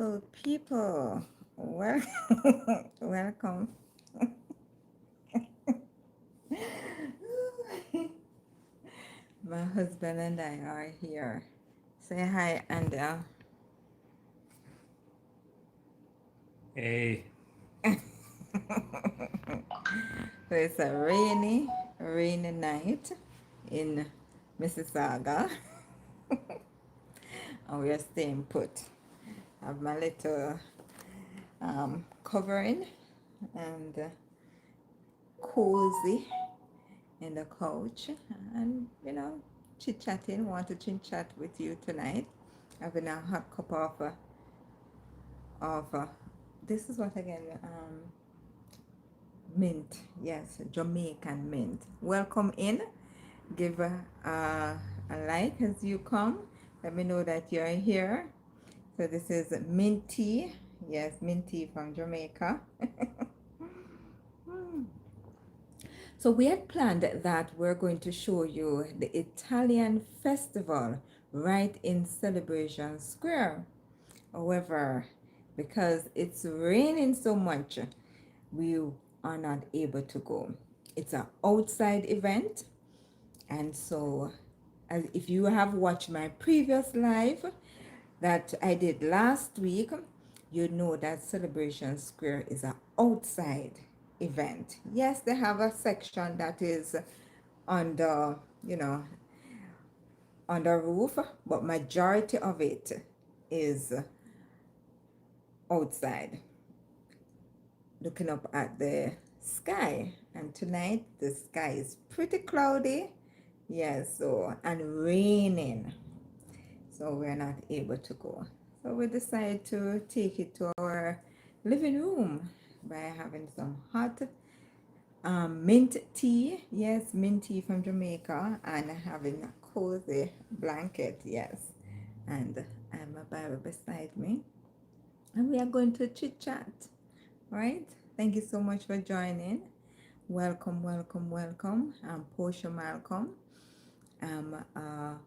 people, well, welcome. My husband and I are here. Say hi, Andel. Hey, So it's a rainy night in Mississauga, and we are staying put. I have my little covering and cozy in the couch, and chit chatting. Want to chit chat with you tonight? Having a hot cup of this is what again? Mint. Yes, Jamaican mint. Welcome in. Give a like as you come. Let me know that you're here. So this is mint tea. Yes, mint tea from Jamaica. So we had planned that we're going to show you the Italian festival right in Celebration Square. However, because it's raining so much, we are not able to go. It's an outside event, and so as if you have watched my previous live that I did last week, you know that Celebration Square is an outside event. Yes, they have a section that is on the, on the roof, but majority of it is outside, looking up at the sky. And tonight the sky is pretty cloudy. Yes, so and raining. So we're not able to go. So we decided to take it to our living room by having some hot mint tea. Yes, mint tea from Jamaica, and having a cozy blanket. Yes, and I have my Bible beside me, and we are going to chit chat. Right? Thank you so much for joining. Welcome, welcome, welcome. I'm Posha Malcolm. I'm a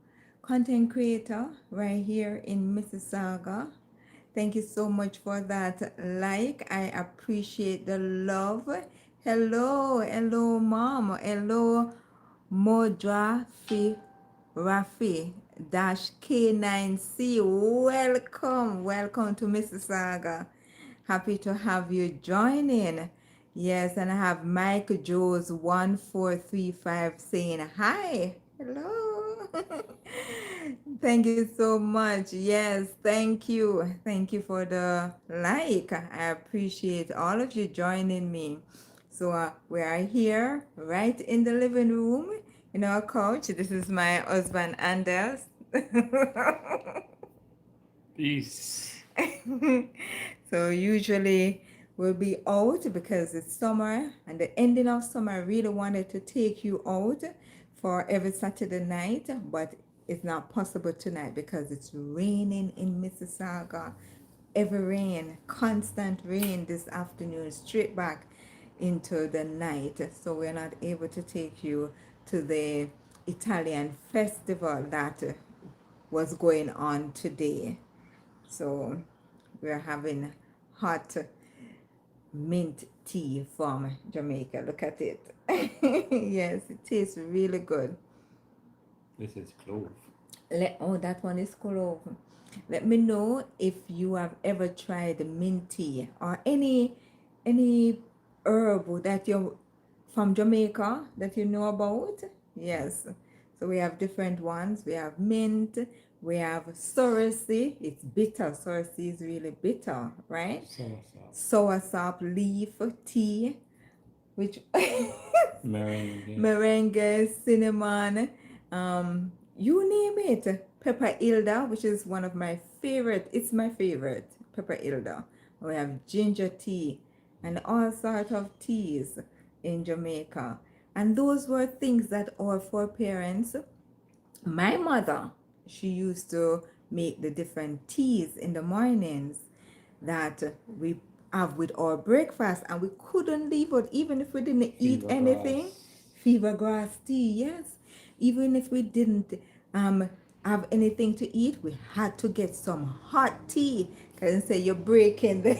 content creator right here in Mississauga. Thank you so much for that like. I appreciate the love. Hello, hello, mom. Hello, Modrafi Rafi dash K9C. Welcome, welcome to Mississauga. Happy to have you joining. Yes, and I have Mike Joes 1435 saying hi. Hello. Thank you so much. Yes, thank you. Thank you for the like. I appreciate all of you joining me. So we are here right in the living room in our couch. This is my husband Anders. peace. So usually we'll be out because it's summer and the ending of summer. I really wanted to take you out for every Saturday night, but it's not possible tonight because it's raining in Mississauga. Every rain, constant rain this afternoon, straight back into the night. So we're not able to take you to the Italian festival that was going on today. So we're having hot mint tea from Jamaica. Look at it. Yes, it tastes really good. This is clove. Oh, that one is clove. Let me know if you have ever tried mint tea or any herb that you from Jamaica that you know about. Yes. So we have different ones. We have mint. We have sorosy. It's bitter. Sorosy is really bitter, right? Soursop. Soursop leaf tea, which Merengue. merengue, cinnamon, you name it. Pepper Ilda, which is one of my favorite. It's my favorite, Pepper Ilda. We have ginger tea and all sorts of teas in Jamaica. And those were things that our foreparents, my mother, she used to make the different teas in the mornings that we have with our breakfast, and we couldn't leave it even if we didn't eat Fever anything. grass. Fever grass tea, yes. Even if we didn't um have anything to eat, we had to get some hot tea. Can say you're breaking the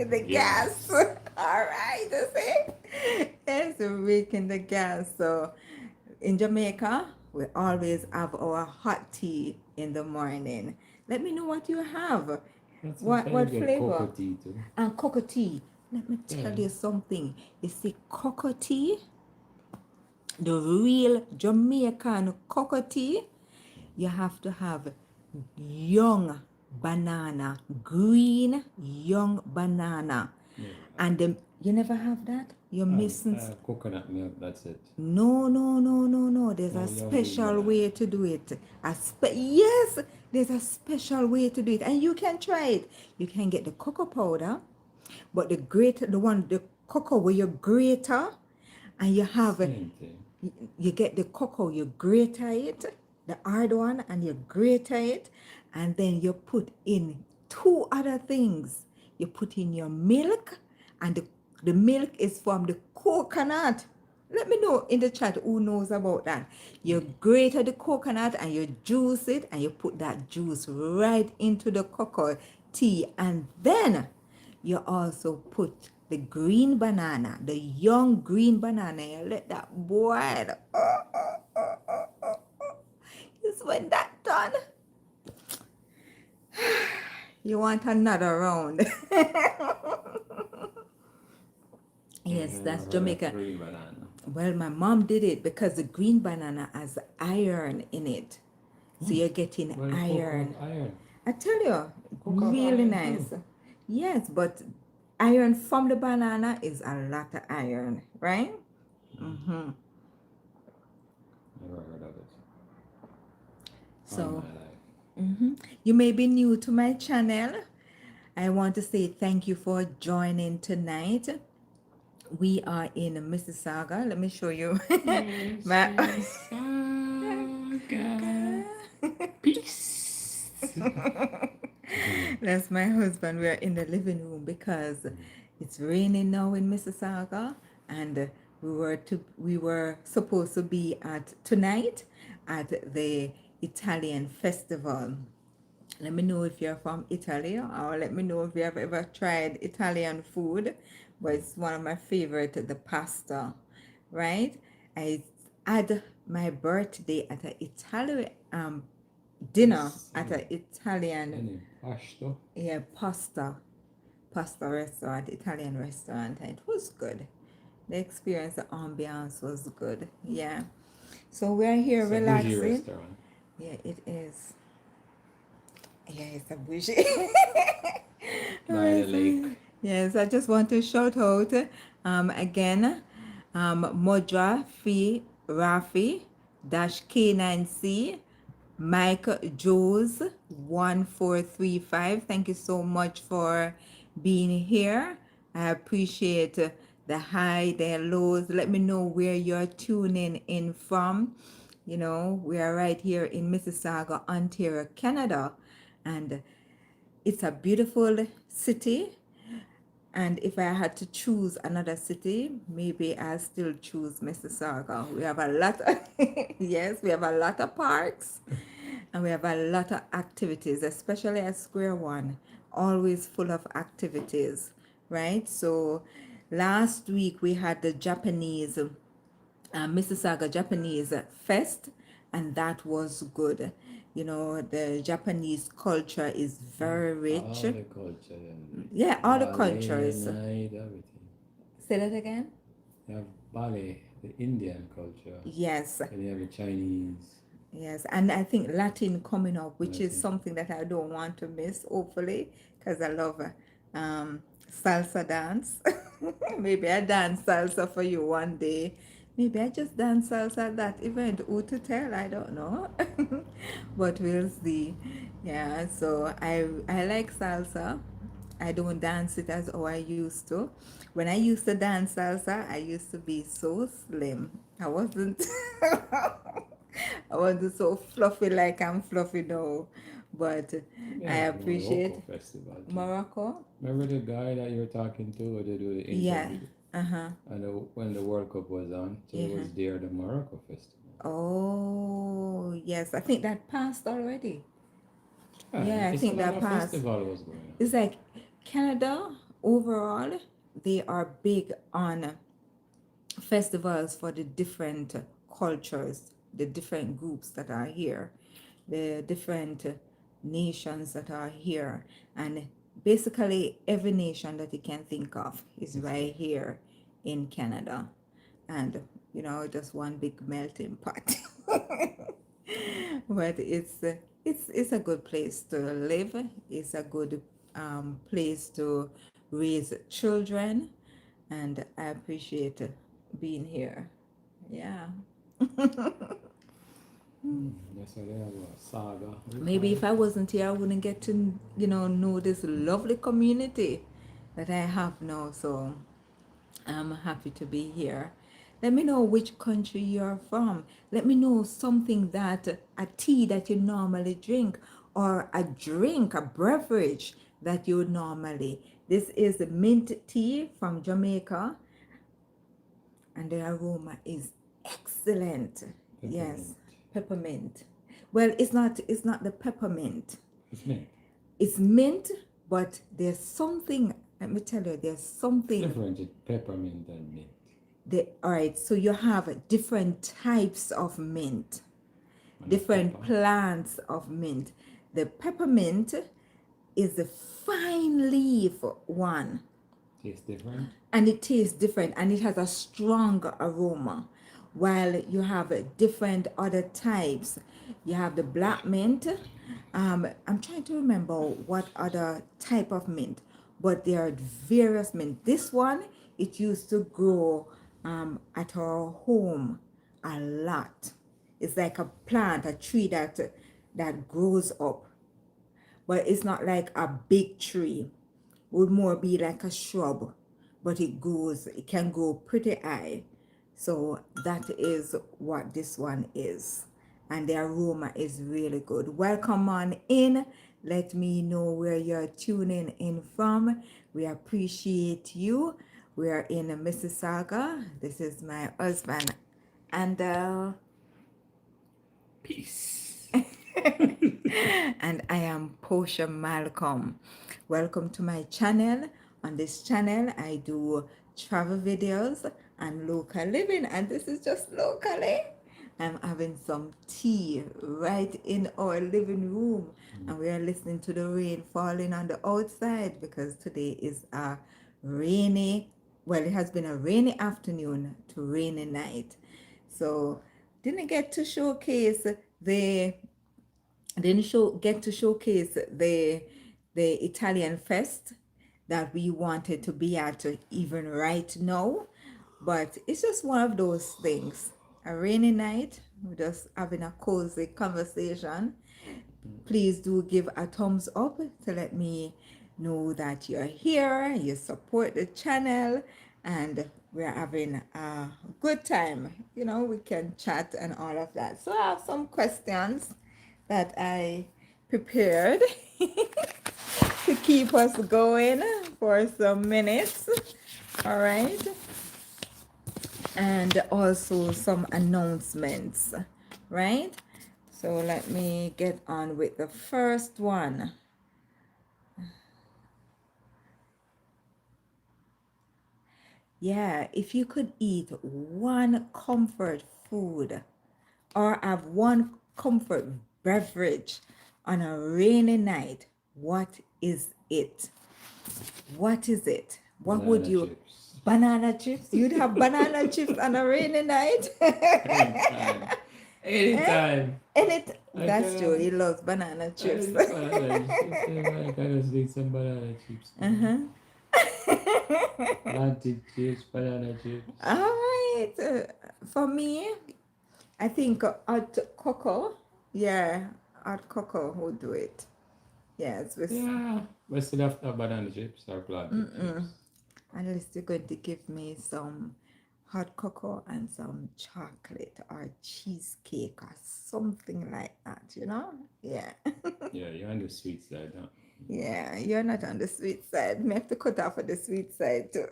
the gas. Yes. All right, you see? Yes, you're breaking the gas. So in Jamaica, we always have our hot tea in the morning. Let me know what you have. That's what What kind of get flavor? cocoa tea too. And cocoa tea. Let me tell Yeah. you something. You see, cocoa tea, the real Jamaican cocoa tea, you have to have young banana, green young banana. Never. And you never have that? You're missing. Coconut milk. That's it. No, no, no, no, no. There's a No young green special banana. way to do it. Yes, there's a special way to do it, and you can try it. You can get the cocoa powder, but the cocoa where you grater, and you have Same thing. you get the cocoa, you grate it, the hard one, and you grate it, and then you put in two other things. You put in your milk, and the milk is from the coconut. Let me know in the chat who knows about that. You grate the coconut and you juice it, and you put that juice right into the cocoa tea, and then you also put the green banana, the young green banana. You let that boil. It's when that done, you want another round. Yes, Never that's heard of Jamaica. green banana. Well, my mom did it because the green banana has iron in it. So you're getting Well, iron. cocoa have iron. I tell you, Cocoa have really iron nice. too. Yes, but iron from the banana is a lot of iron, right? Mm-hmm. Never heard of it. All So, my life. you may be new to my channel. I want to say thank you for joining tonight. We are in Mississauga. Let me show you my. Mississauga. Peace. That's my husband. We're in the living room because it's raining now in Mississauga, and we were supposed to be at tonight at the Italian festival. Let me know if you're from Italy, or let me know if you have ever tried Italian food. But it's one of my favorite, the pasta, right? I had my birthday at an Italian dinner at an Italian Any pasta? pasta restaurant, Italian restaurant, and it was good. The experience, the ambiance was good. Yeah. So we're here It's a bougie relaxing. restaurant. Yeah, it is. Yeah, it's a bougie. By the lake. Yes, I just want to shout out again, Modra Fi Rafi dash K9C Mike Joes 1435. Thank you so much for being here. I appreciate the high, the lows. Let me know where you're tuning in from. You know, we are right here in Mississauga, Ontario, Canada, and it's a beautiful city. And if I had to choose another city, maybe I still choose Mississauga. We have a lot of, yes, we have a lot of parks, and we have a lot of activities, especially at Square One, always full of activities, right? So last week we had the Japanese Mississauga Japanese Fest, and that was good. You know, the Japanese culture is very All rich. the culture. And Yeah, all the ballet cultures. night, everything. Say that again? You have ballet, the Indian culture. Yes, And you have the Chinese. yes. And I think Latin coming up, which is Latin. something that I don't want to miss, hopefully, because I love salsa dance. Maybe I dance salsa for you one day. Maybe I just dance salsa at that event. Who to tell? I don't know. But we'll see. Yeah, so I like salsa. I don't dance it as how I used to. When I used to dance salsa, I used to be so slim. I wasn't I wasn't so fluffy like I'm fluffy now. But I Yeah, appreciate Morocco festival too. Morocco. Remember the guy that you were talking to where they do the Yeah. interview? Uh-huh. And when the World Cup was on, so it Yeah. was there the Morocco festival. Oh, yes. I think that passed already. Yeah, I It's a think lot that of passed. festival was going on. It's like Canada overall, they are big on festivals for the different cultures, the different groups that are here, the different nations that are here. And basically, every nation that you can think of is It's right there. here in Canada. And, just one big melting pot. But it's a good place to live. It's a good place to raise children, and I appreciate being here. Yeah. That's what they have a saga. What do you Maybe call if it? I wasn't here, I wouldn't get to, know this lovely community that I have now. So I'm happy to be here. Let me know which country you're from. Let me know something a tea that you normally drink, or a drink, a beverage that you would normally. This is mint tea from Jamaica, and the aroma is excellent. Yes, Peppermint. peppermint. Well, it's not the peppermint. It's mint. It's mint, but there's something, let me tell you, there's It's something. different with peppermint and mint. All right, so you have different types of mint, And the different pepper plants of mint. The peppermint is the fine leaf one, tastes different. and it tastes different, and it has a strong aroma. While you have different other types, you have the black mint. I'm trying to remember what other type of mint, but there are various mint. This one, it used to grow at our home a lot. It's like a plant, a tree that grows up, but it's not like a big tree. Would more be like a shrub, but it can go pretty high. So that is what this one is. And the aroma is really good. Welcome on in. Let me know where you're tuning in from. We appreciate you. We are in Mississauga. This is my husband, and Peace. and I am Posha Malcolm. Welcome to my channel. On this channel, I do travel videos and local living, and this is just locally. I'm having some tea right in our living room, and we are listening to the rain falling on the outside because today is a rainy, well, it has been a rainy afternoon to rainy night. So didn't get to showcase the didn't show get to showcase the Italian fest that we wanted to be at even right now, but it's just one of those things. A rainy night, we're just having a cozy conversation. Please do give a thumbs up to let me know that you're here, you support the channel, and we're having a good time. We can chat and all of that. So I have some questions that I prepared to keep us going for some minutes. All right. And also some announcements, right? So let me get on with the first one. Yeah, if you could eat one comfort food or have one comfort beverage on a rainy night, what is it? What is it? What would Banana you? chips. Banana chips? You'd have banana chips on a rainy night? Anytime. Eh? Anytime. And it I that's true. can He loves banana I chips. just banana chips. I can just eat some banana chips. Uh-huh. Plantain chips, banana chips. All right. For me, I think hot cocoa. Yeah, hot cocoa would do it. Yes, with Yeah. But still have to have banana chips or plantain chips. unless you're going to give me some hot cocoa and some chocolate or cheesecake or something like that. Yeah. Yeah, you're on the sweet side, huh? Yeah, you're not on the sweet side. Me have to cut off of the sweet side too.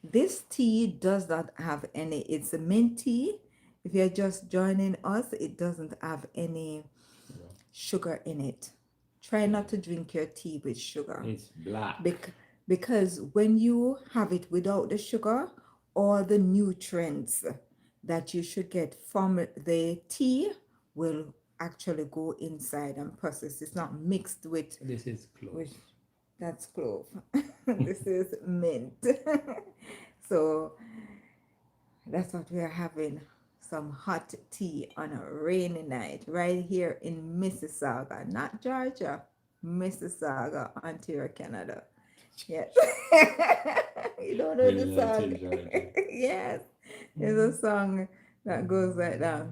This tea does not have any, it's a mint tea. If you're just joining us, it doesn't have any Sugar. sugar in it. Try not to drink your tea with sugar. It's black. Bec- because when you have it without the sugar, all the nutrients that you should get from the tea will actually go inside and process. It's not mixed This is with close. that's clove. This is mint. So that's what we are having. Some hot tea on a rainy night right here in Mississauga, not Georgia, Mississauga, Ontario, Canada. Yes. You don't know the Really not song? in Georgia. Yes. There's a song that goes like that.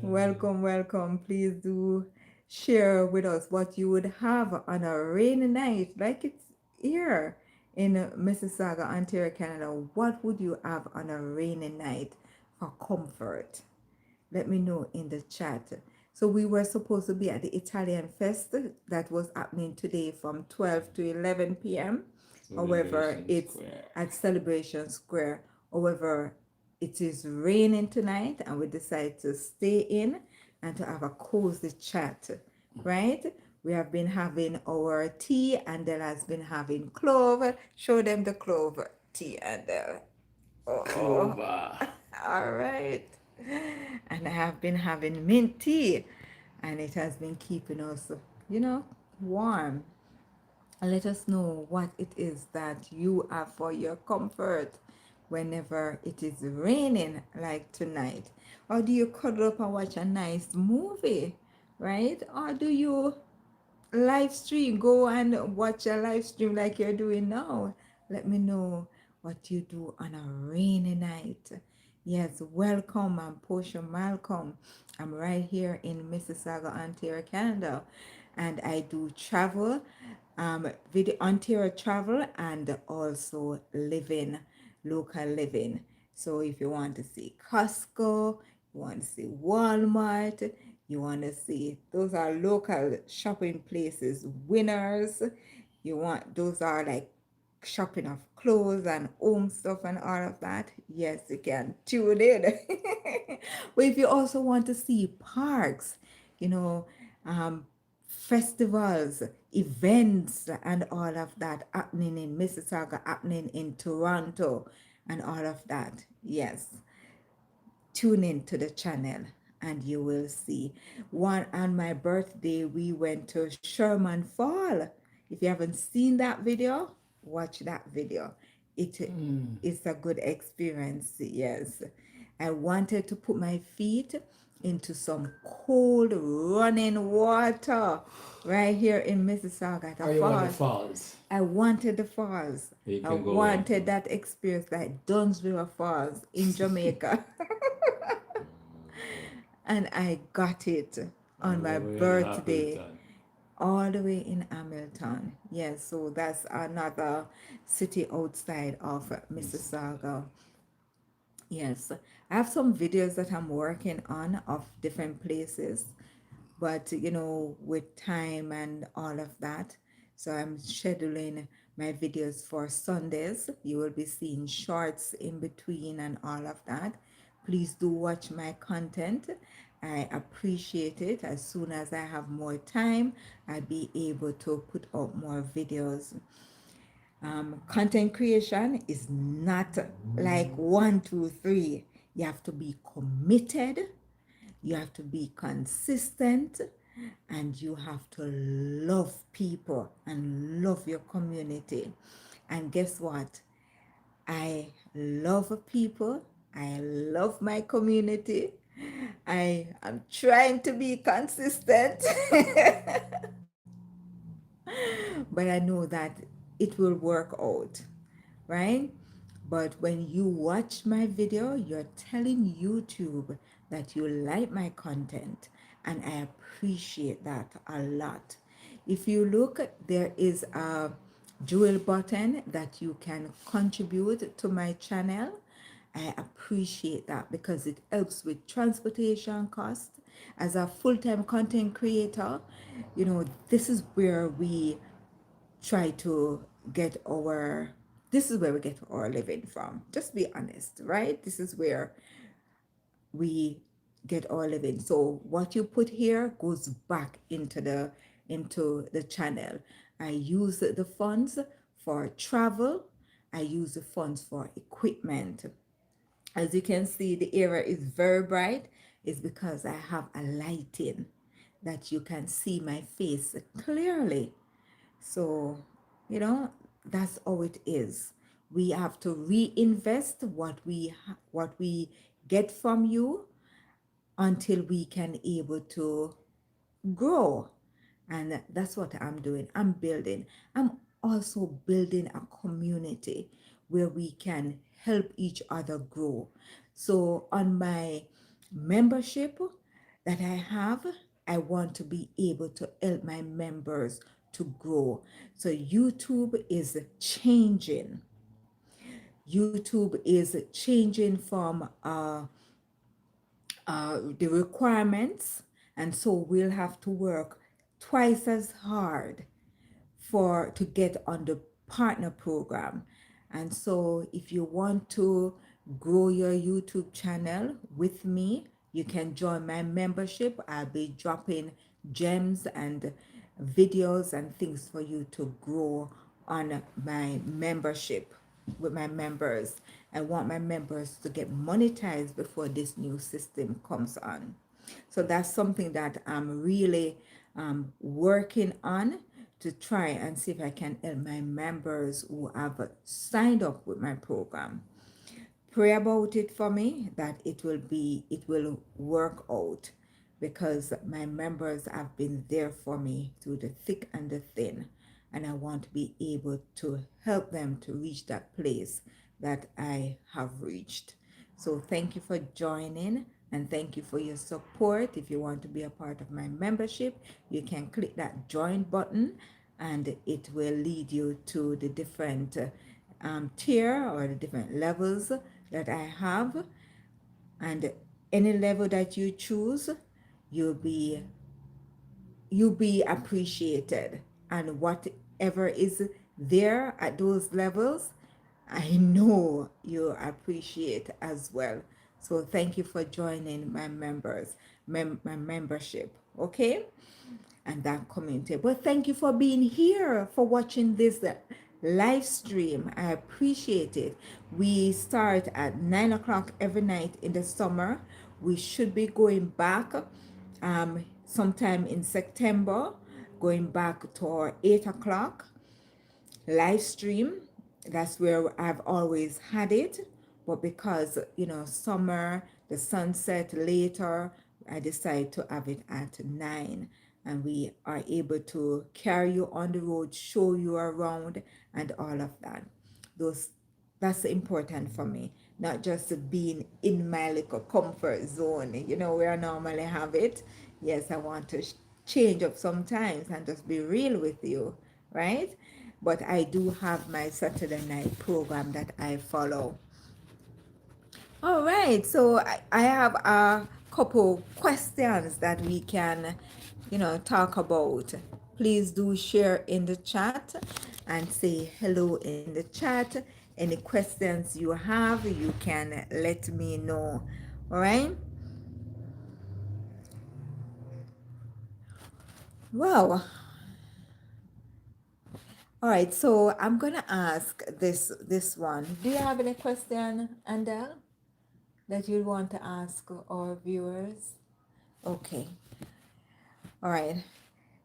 Welcome, welcome. Please do share with us what you would have on a rainy night, like it's here in Mississauga, Ontario, Canada. What would you have on a rainy night for comfort? Let me know in the chat. So we were supposed to be at the Italian Fest that was happening today from 12 to 11 p.m. However, Celebration it's Square. at Celebration Square. However, it is raining tonight and we decided to stay in and to have a cozy chat, right? We have been having our tea and Della has been having clove. Show them the clove tea and oh, Clover. all right. And I have been having mint tea and it has been keeping us, warm. And let us know what it is that you have for your comfort whenever it is raining like tonight. Or do you cuddle up and watch a nice movie, right? Or do you live stream, go and watch a live stream like you're doing now? Let me know what you do on a rainy night. Yes, welcome. I'm Posha Malcolm. I'm right here in Mississauga, Ontario, Canada, and I do travel, video Ontario travel, and also living, local living. So if you want to see Costco, you want to see Walmart, you want to see, those are local shopping places, Winners. You want, those are like shopping of clothes and home stuff and all of that. Yes, you can tune in. But if you also want to see parks, you know, um, festivals, events, and all of that happening in Mississauga, happening in Toronto, and all of that, yes, tune in to the channel and you will see. One on my birthday, we went to Sherman Fall. If you haven't seen that video, watch that video. It is a good experience, yes. I wanted to put my feet into some cold running water right here in Mississauga at a Are you on the fall. falls? I wanted the falls. You I can go one wanted too. that experience like Dunsville Falls in Jamaica. And I got it on All my the way in birthday, Hamilton. all the way in Hamilton. Yes, so that's another city outside of Mississauga. Yes, I have some videos that I'm working on of different places, but with time and all of that, so I'm scheduling my videos for Sundays. You will be seeing shorts in between and all of that. Please do watch my content. I appreciate it. As soon as I have more time, I'll be able to put out more videos. Content creation is not like one, two, three. You have to be committed, you have to be consistent, and you have to love people and love your community. And guess what? I love people. I love my community. I am trying to be consistent. But I know that it will work out, right? But when you watch my video, you're telling YouTube that you like my content, and I appreciate that a lot. If you look, there is a jewel button that you can contribute to my channel. I appreciate that because it helps with transportation cost. As a full-time content creator, this is where we try to get our this is where we get our living from. Just be honest, right? This is where we get our living. So what you put here goes back into the channel. I use the funds for travel. I use the funds for equipment. As you can see, the area is very bright. It's because I have a lighting that you can see my face clearly. So, that's how it is. We have to reinvest what we get from you until we can able to grow. And that's what I'm doing. I'm building. I'm also building a community where we can help each other grow. So on my membership that I have, I want to be able to help my members to grow. So YouTube is changing. YouTube is changing from the requirements, and so we'll have to work twice as hard for to get on the partner program. And so if you want to grow your YouTube channel with me, you can join my membership. I'll be dropping gems and videos and things for you to grow on my membership with my members. I want my members to get monetized before this new system comes on. So that's something that I'm really working on to try and see if I can help my members who have signed up with my program. Pray about it for me that it will work out, because my members have been there for me through the thick and the thin, and I want to be able to help them to reach that place that I have reached. So thank you for joining, and thank you for your support. If you want to be a part of my membership, you can click that join button, and it will lead you to the different tier or the different levels that I have. And any level that you choose, you'll be appreciated. And whatever is there at those levels, I know you appreciate as well. So thank you for joining my my membership. Okay, and that community. But thank you for being here, for watching this live stream. I appreciate it. We start at 9 o'clock every night in the summer. We should be going back sometime in September, going back to our 8 o'clock live stream. That's where I've always had it. But because, summer, the sunset later, I decided to have it at 9. And we are able to carry you on the road, show you around, and all of that. Those That's important for me, not just being in my little comfort zone, where I normally have it. Yes, I want to change up sometimes and just be real with you, right? But I do have my Saturday night program that I follow. All right, so I have a couple questions that we can, talk about. Please do share in the chat and say hello in the chat. Any questions you have, you can let me know. All right. Well, all right. So I'm gonna ask this one. Do you have any question, Andel, that you want to ask our viewers? Okay. All right.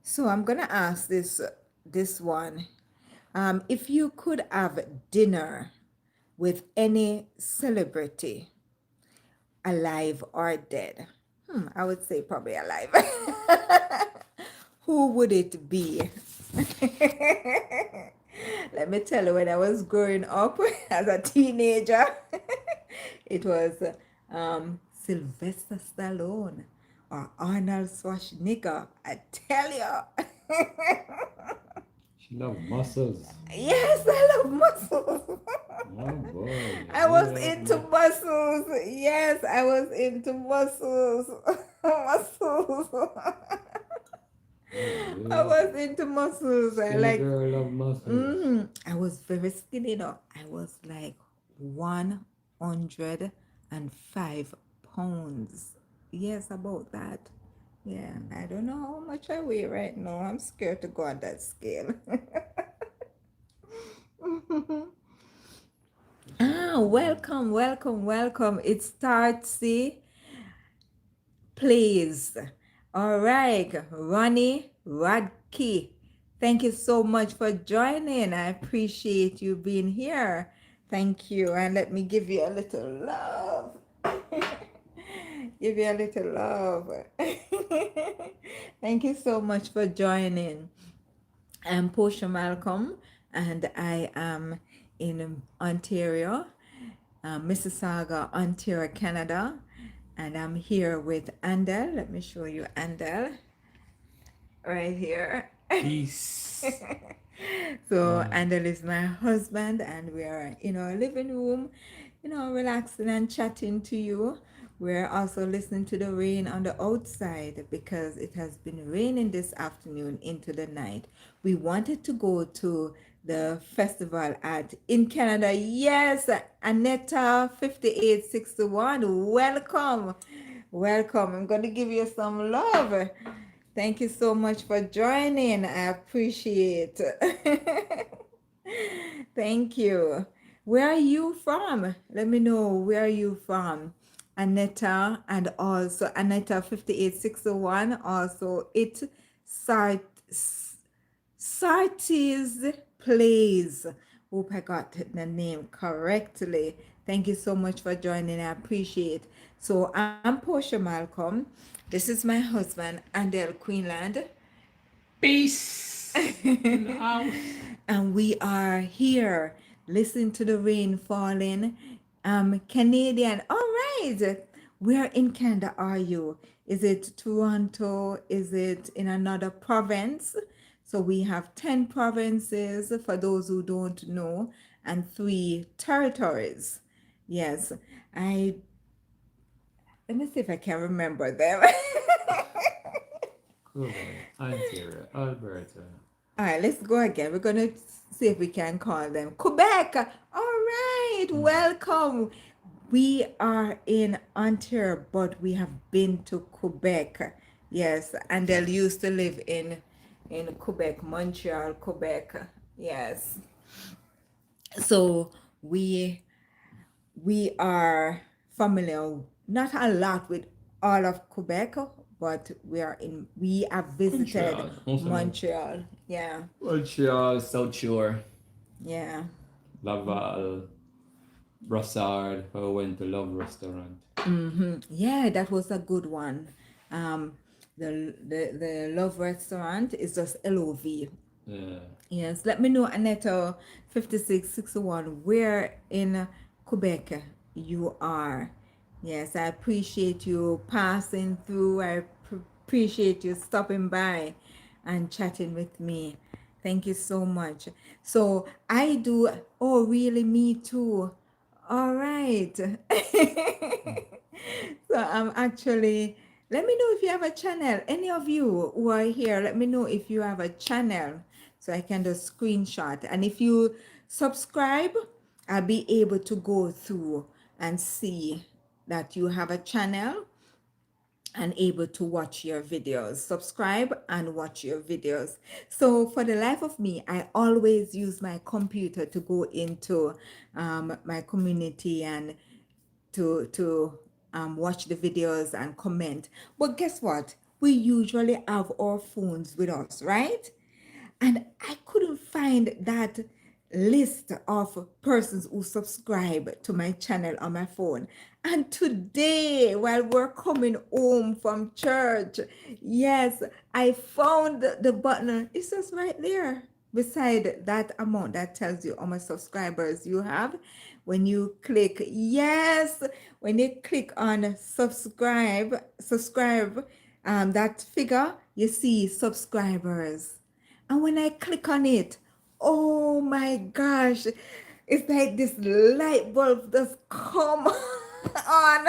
So I'm gonna ask this one. If you could have dinner with any celebrity, alive or dead, I would say probably alive. Who would it be? Let me tell you, when I was growing up as a teenager, it was Sylvester Stallone or Arnold Schwarzenegger. I tell you. She love muscles. Yes, I love muscles. Oh boy. I was Yeah, into muscles. Yes, I was into muscles. Muscles. I yeah. was into muscles. I Skinny like. girl love muscles. I was very skinny though. I was like 105 pounds. Yes, about that. Yeah, I don't know how much I weigh right now. I'm scared to go on that scale. Welcome, welcome, welcome. It starts, see, please. All right, Ronnie Radke. Thank you so much for joining. I appreciate you being here. Thank you. And let me give you a little love. Give you a little love. Thank you so much for joining. I'm Posha Malcolm, and I am in Ontario, Mississauga, Ontario, Canada. And I'm here with Andel. Let me show you Andel right here. Peace. So Uh, Andel is my husband, and we are in our living room, relaxing and chatting to you. We're also listening to the rain on the outside because it has been raining this afternoon into the night. We wanted to go to the festival at in Canada. Yes, Aneta 5861. Welcome. Welcome. I'm going to give you some love. Thank you so much for joining. I appreciate. Thank you. Where are you from? Let me know where are you from. Aneta and also Aneta 5861. Also it Sart Sartis Plays. Hope I got the name correctly. Thank you so much for joining. I appreciate. So I'm Portia Malcolm. This is my husband, Andel Queenland. peace in the house. And we are here listening to the rain falling. Canadian. All right. Where in Canada are you? Is it Toronto? Is it in another province? So we have 10 provinces for those who don't know, and 3 territories. Yes. I Let me see if I can remember them. Quebec, Ontario, Alberta. All right, let's go again. We're going to see if we can call them Quebec. All right, Mm. welcome. We are in Ontario, but we have been to Quebec. Yes, and they used to live in Quebec, Montreal, Quebec. Yes. So we we are familiar, not a lot with all of Quebec, but we have visited Montreal. Also know Montreal. Yeah, Montreal, South Shore, yeah. Laval, Brossard. I went to Love Restaurant. Yeah, that was a good one. Um, the Love Restaurant is just LOV. Yeah. Yes, let me know, Aneta 5661, where in Quebec you are. Yes, I appreciate you passing through. Appreciate you stopping by and chatting with me. Thank you so much. So I do, oh, really? Me too. All right. So I'm actually, let me know if you have a channel. Any of you who are here, let me know if you have a channel so I can just screenshot. And if you subscribe, I'll be able to go through and see that you have a channel and able to watch your videos. Subscribe and watch your videos. So for the life of me, I always use my computer to go into my community and to watch the videos and comment. But guess what? We usually have our phones with us, right? And I couldn't find that list of persons who subscribe to my channel on my phone. And today, while we're coming home from church, yes, I found the button. It's just right there beside that amount that tells you how much subscribers you have. When you click yes, when you click on subscribe, that figure, you see subscribers. And when I click on it, oh my gosh, it's like this light bulb just come on.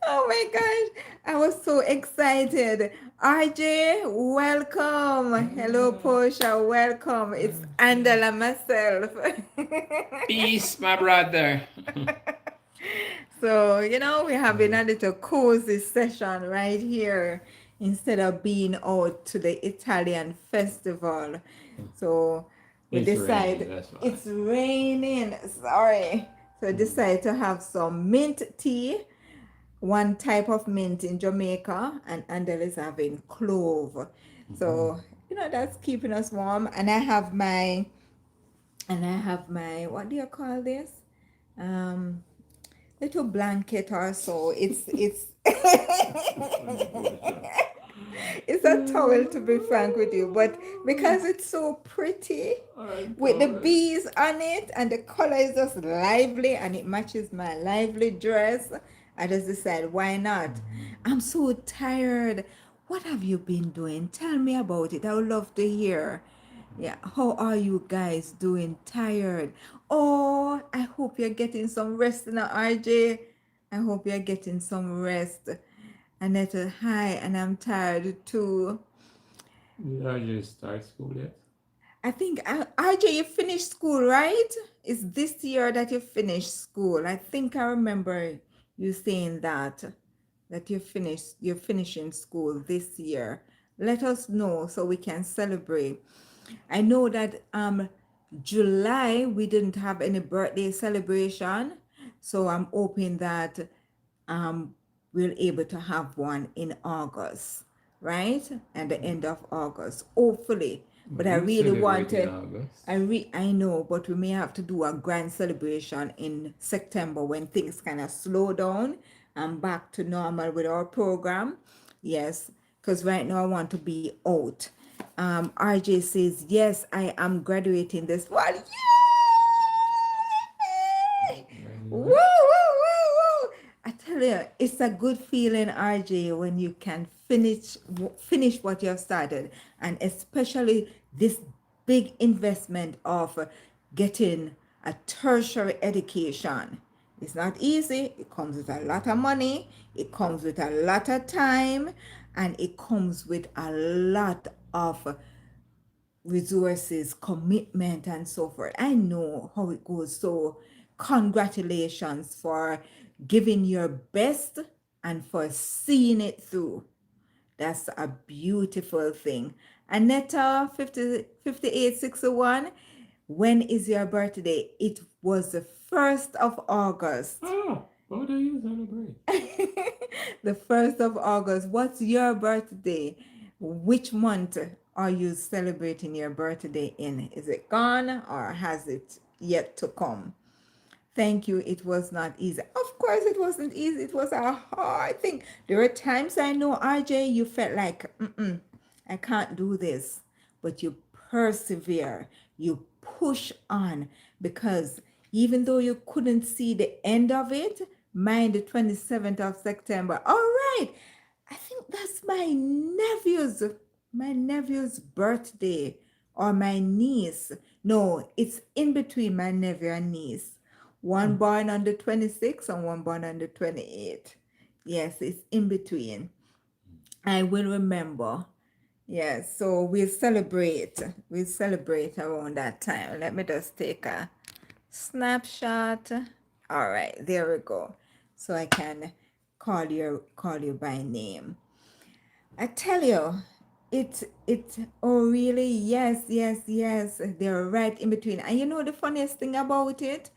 Oh my gosh, I was so excited. RJ, welcome. Hello, Ah, Portia, welcome. It's yeah. Angela myself. Peace, my brother. So, we're having Uh, a little cozy session right here instead of being out to the Italian festival. So, we it's raining, decide that's why. it's raining. Sorry. So, decide to have some mint tea, one type of mint in Jamaica, and Andel is having clove. So, that's keeping us warm. And I have my, what do you call this? Um, little blanket or so. It's Funny Posha. it's a towel, to be frank with you, but because it's so pretty I with the know it. bees on it and the color is just lively and it matches my lively dress, I just decided why not. I'm so tired. What have you been doing? Tell me about it. I would love to hear. Yeah, how are you guys doing? Tired? Oh, I hope you're getting some rest now, RJ. I hope you're getting some rest. Annette, hi, and I'm tired too. Did I just start school yet? I think, RJ, you finished school, right? It's this year that you finished school. I think I remember you saying that you're finishing school this year. Let us know so we can celebrate. I know that July we didn't have any birthday celebration, so I'm hoping that um we're able to have one in August, right? At the end of August, hopefully. We But I do really celebrate in wanted, August. I know, but we may have to do a grand celebration in September when things kind of slow down and back to normal with our program. Yes, because right now I want to be out. RJ says, yes, I am graduating this fall. Yay! Woo, woo, Congratulations. woo, woo. I tell you, it's a good feeling, RJ, when you can finish what you have started, and especially this big investment of getting a tertiary education. It's not easy. It comes with a lot of money. It comes with a lot of time, and it comes with a lot of resources, commitment, and so forth. I know how it goes. So, congratulations for giving your best and for seeing it through. That's a beautiful thing. Aneta 5861, when is your birthday? It was the 1st of August. Oh, what do you celebrate? The 1st of August. What's your birthday? Which month are you celebrating your birthday in? Is it gone or has it yet to come? Thank you. It was not easy. Of course, it wasn't easy. It was a hard thing. There were times I know, RJ, you felt like, I can't do this. But you persevere, you push on because even though you couldn't see the end of it, mind the 27th of September. All right. I think that's my nephew's birthday or my niece. No, it's in between my nephew and niece. One born on the 26th and one born on the 28th. Yes, it's in between. I will remember. Yes, so we'll celebrate. We'll celebrate around that time. Let me just take a snapshot. All right, there we go. So I can call you by name. I tell you, oh really, yes, yes, yes. They're right in between. And you know the funniest thing about it?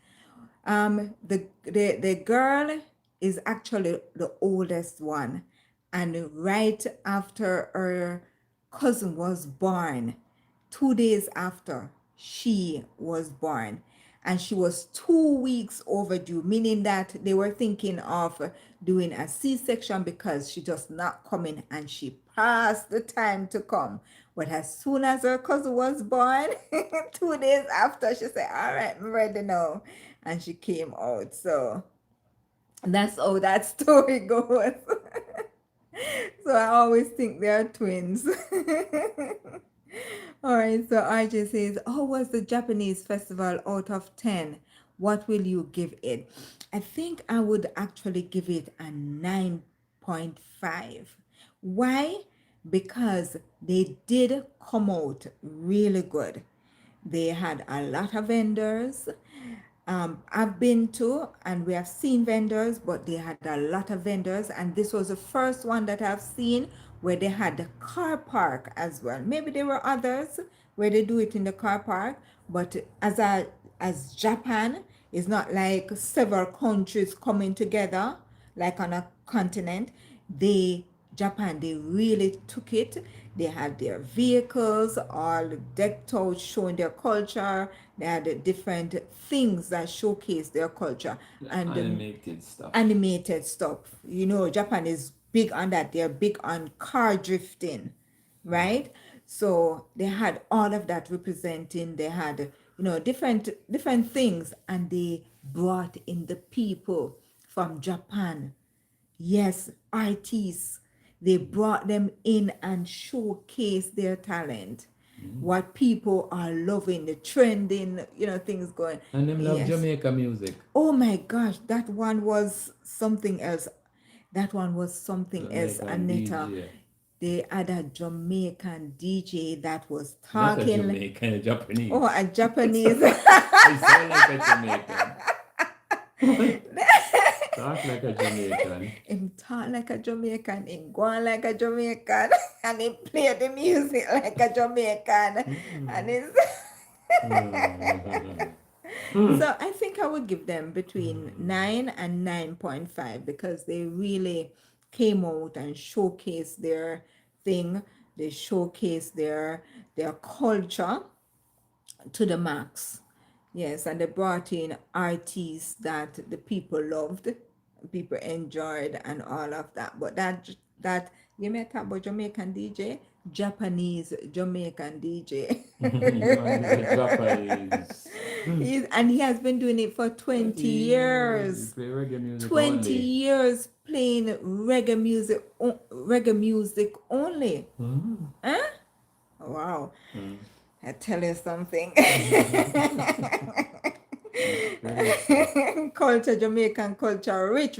The girl is actually the oldest one, and right after her cousin was born, 2 days after she was born, and she was 2 weeks overdue, meaning that they were thinking of doing a C-section because she just not coming and she passed the time to come. But as soon as her cousin was born, 2 days after, she said, all right, I'm ready now. And she came out. So that's how that story goes. So I always think they are twins. All right, so RJ says, how was the Japanese festival out of 10? What will you give it? I think I would actually give it a 9.5. Why? Because they did come out really good. They had a lot of vendors. I've been to and we have seen vendors, but they had a lot of vendors, and this was the first one that I've seen where they had the car park as well. Maybe there were others where they do it in the car park, but as Japan is not like several countries coming together like on a continent. They Japan, they really took it. They had their vehicles all decked out, showing their culture. They had different things that showcase their culture The and animated stuff. animated stuff. Japan is big on that. They're big on car drifting, right? So they had all of that representing. They had different things, and they brought in the people from Japan. Yes, artists. They brought them in and showcased their talent. What people are loving, the trending, things going. And them love Yes. Jamaica music. Oh my gosh, that one was something else. That one was something else, Jamaican Anita. DJ. They had a Jamaican DJ that was Not a talking. Jamaican, a Japanese. Oh, a Japanese. It sound like a Jamaican. Talk like a Jamaican. Him talk like a Jamaican, him go on like a Jamaican, and he play the music like a Jamaican. And it's so I think I would give them between 9 and 9.5 because they really came out and showcased their thing. They showcased their culture to the max. Yes, and they brought in artists that the people loved, people enjoyed, and all of that. But that you may talk about Jamaican DJ, Japanese Jamaican DJ. Japanese. And he has been doing it for 20 years. Play reggae music 20 only. years playing reggae music only. Huh? Wow. I tell you something. Culture, Jamaican culture, rich,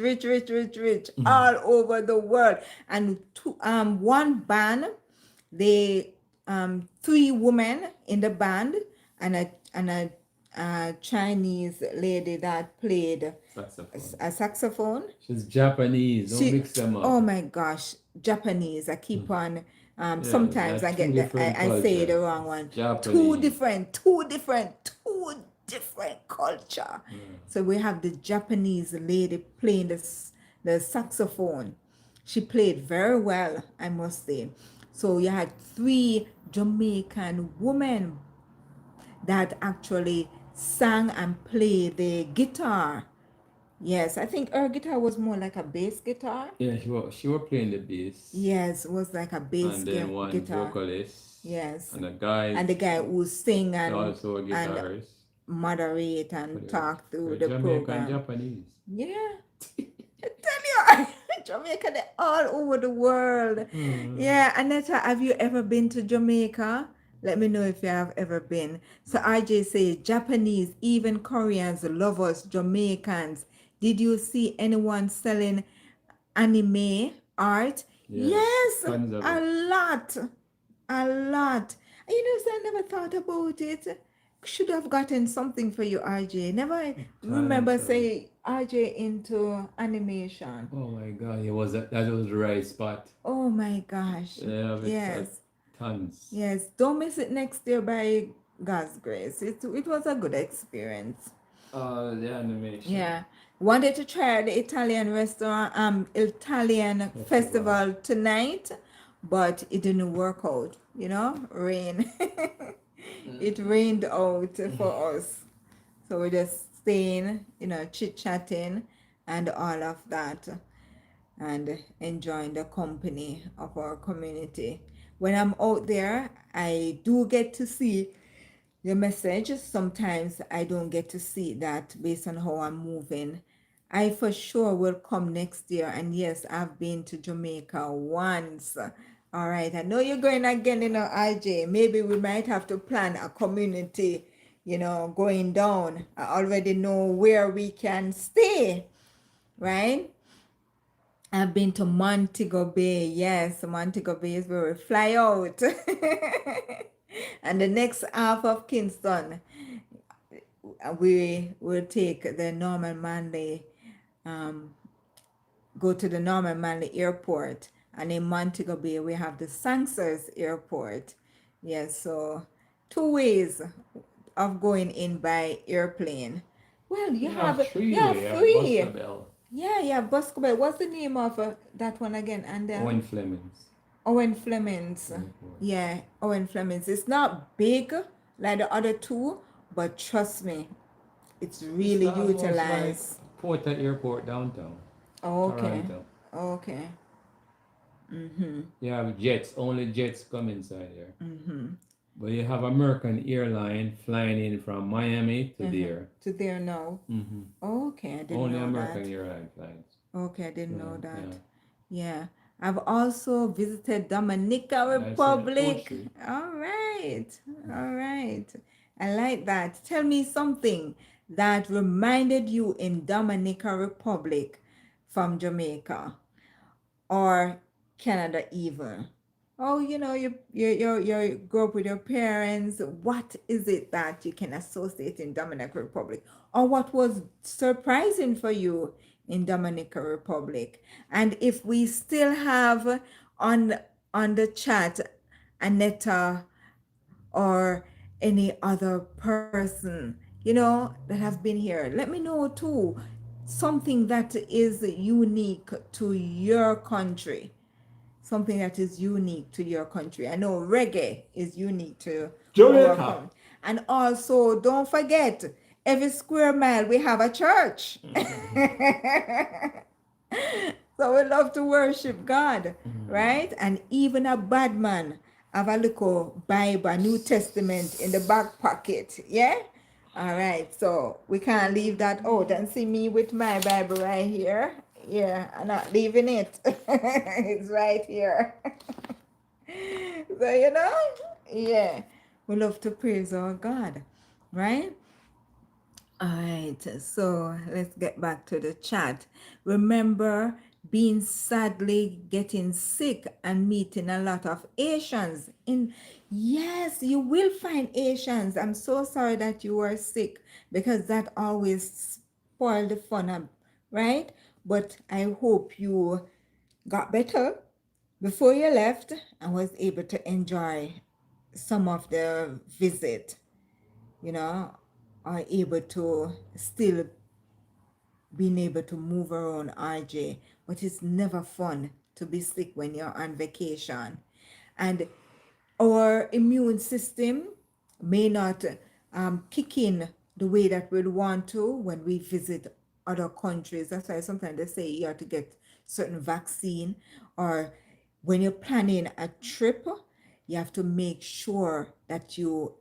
all over the world. And one band, they 3 women in the band, and a Chinese lady that played Saxophone. a saxophone. She's Japanese. Don't mix them up. Oh my gosh, Japanese. I keep on. Sometimes I two get different I say the cultures. wrong one. Japanese. Two different culture. So we have the Japanese lady playing the saxophone. She played very well, I must say. So you had 3 Jamaican women that actually sang and played the guitar. Yes, I think her guitar was more like a bass guitar. Yeah, she was playing the bass. Yes, it was like a bass And then one guitar. vocalist. Yes. And the guy who sing and also a guitarist. moderate and talk through the Jamaican program. Japanese. Yeah. I tell you, Jamaica, they're all over the world. Yeah, Aneta, have you ever been to Jamaica? Let me know if you have ever been. So RJ says, Japanese, even Koreans love us, Jamaicans. Did you see anyone selling anime art? Yes, tons of a it. lot. So I never thought about it. Should have gotten something for you, RJ. Never remember of it. say RJ into animation. Oh my god, that was the right spot. Oh my gosh. Yeah, Yes. Tons. Yes. Don't miss it next year by God's grace. It was a good experience. The animation. Yeah. Wanted to try the Italian restaurant, Italian festival tonight, but it didn't work out. Rain. It rained out for us. So we're just staying, chit-chatting and all of that, and enjoying the company of our community. When I'm out there, I do get to see your message. Sometimes I don't get to see that based on how I'm moving. I for sure will come next year. And yes, I've been to Jamaica once. All right. I know you're going again, IJ. Maybe we might have to plan a community, going down. I already know where we can stay, right? I've been to Montego Bay. Yes, Montego Bay is where we fly out. And the next half of Kingston, we will take the Norman Manley, um, go to the Norman Manley Airport, and in Montego Bay we have the Sanxers Airport. Yes, so two ways of going in by airplane. Well, You have you have three-way at three. Buscabel. Yeah, yeah, Buscobel. What's the name of that one again? And Owen Flemings Owen Flemings. Airport. Yeah, Owen Flemings. It's not big like the other two, but trust me, it's It's really almost like utilized. Porter Airport downtown, Okay, Toronto. okay. Mm-hmm. You have jets, only jets come inside here. Mm-hmm. But you have American airline flying in from Miami to Uh-huh. there. To there now. Hmm Okay, I didn't Only know American that. airline flights. Okay, I didn't know So that. yeah, Yeah. I've also visited Dominica that's in Republic. Ocean. All right. All right. I like that. Tell me something that reminded you in Dominica Republic from Jamaica or Canada even. Oh, you grew up with your parents. What is it that you can associate in Dominican Republic? Or what was surprising for you in Dominican Republic? And if we still have on on the chat Aneta or any other person, that has been here, let me know too something that is unique to your country, something that is unique to your country. I know reggae is unique to our Jamaica. country. And also, don't forget, every square mile we have a church. So we love to worship God, right? And even a bad man have a little Bible, a New Testament in the back pocket. Yeah? All right. So we can't leave that out. And see me with my Bible right here. Yeah, I'm not leaving it. It's right here. So, yeah, we love to praise our God, right? All right, so let's get back to the chat. Remember being sadly getting sick and meeting a lot of Asians in yes, you will find Asians. I'm so sorry that you were sick because that always spoil the fun, right? But I hope you got better before you left and was able to enjoy some of the visit, you know, are able to still being able to move around RJ, but it's never fun to be sick when you're on vacation. And our immune system may not kick in the way that we'd want to when we visit other countries. That's why sometimes they say you have to get certain vaccine, or when you're planning a trip, you have to make sure that you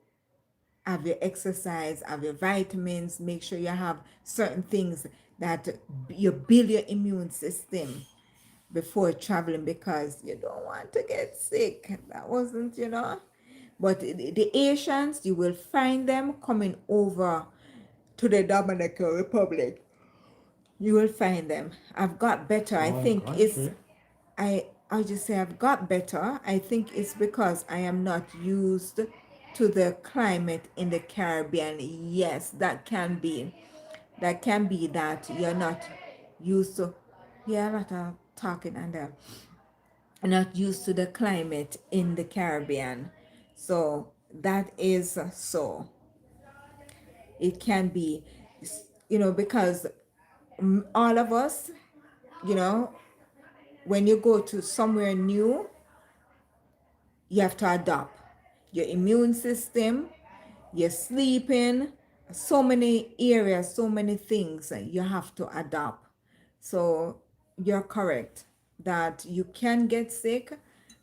have your exercise, have your vitamins, make sure you have certain things that you build your immune system before traveling because you don't want to get sick. That wasn't, But the Asians, you will find them coming over to the Dominican Republic. You will find them. I've got better. I Small think it's country. I'll just say I've got better. I think it's because I am not used to the climate in the Caribbean. Yes, that can be. That can be that you're not used to. Yeah, a lot of talking and not used to the climate in the Caribbean. So that is so. It can be, because all of us, you know, when you go to somewhere new, you have to adapt your immune system, your sleeping, so many areas, so many things you have to adapt. So you're correct that you can get sick.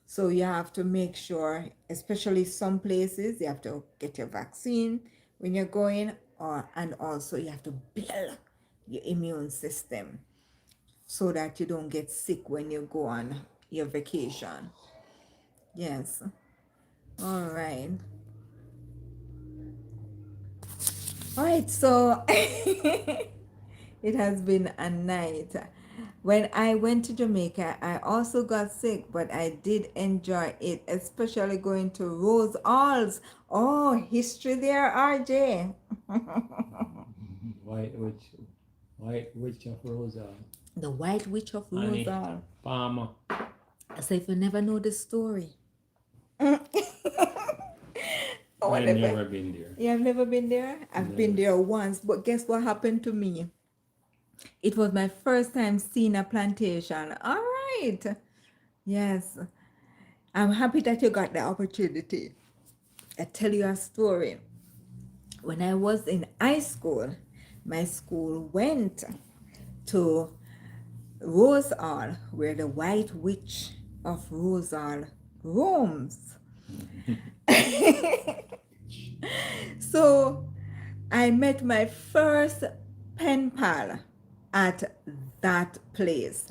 So you have to make sure, especially some places, you have to get your vaccine when you're going, and also you have to build your immune system so that you don't get sick when you go on your vacation. Yes. All right. All right. So it has been a night. When I went to Jamaica, I also got sick, but I did enjoy it, especially going to Rose Halls. Oh, history there, RJ. White witch, white witch of Rosal, The White Witch of Annie Rosal. Palmer. So if you never know the story, oh, I whatever. never been there. You have never been there? I've been Never. there once, but guess what happened to me? It was my first time seeing a plantation. All right. Yes. I'm happy that you got the opportunity. I tell you a story. When I was in high school, my school went to Rose Hall, where the White Witch of Rose Hall roams. So I met my first pen pal at that place,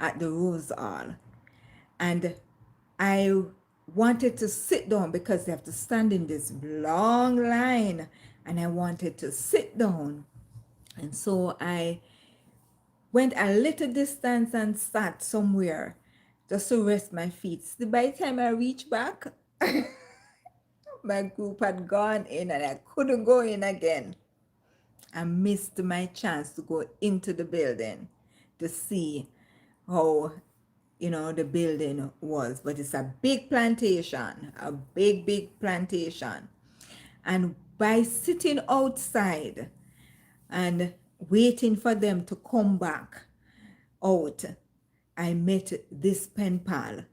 at the Rose Hall. And I wanted to sit down because they have to stand in this long line. And I wanted to sit down. And so I went a little distance and sat somewhere just to rest my feet. So by the time I reached back, my group had gone in and I couldn't go in again. I missed my chance to go into the building to see how, the building was. But it's a big plantation, a big, big plantation. And by sitting outside and waiting for them to come back out, I met this pen pal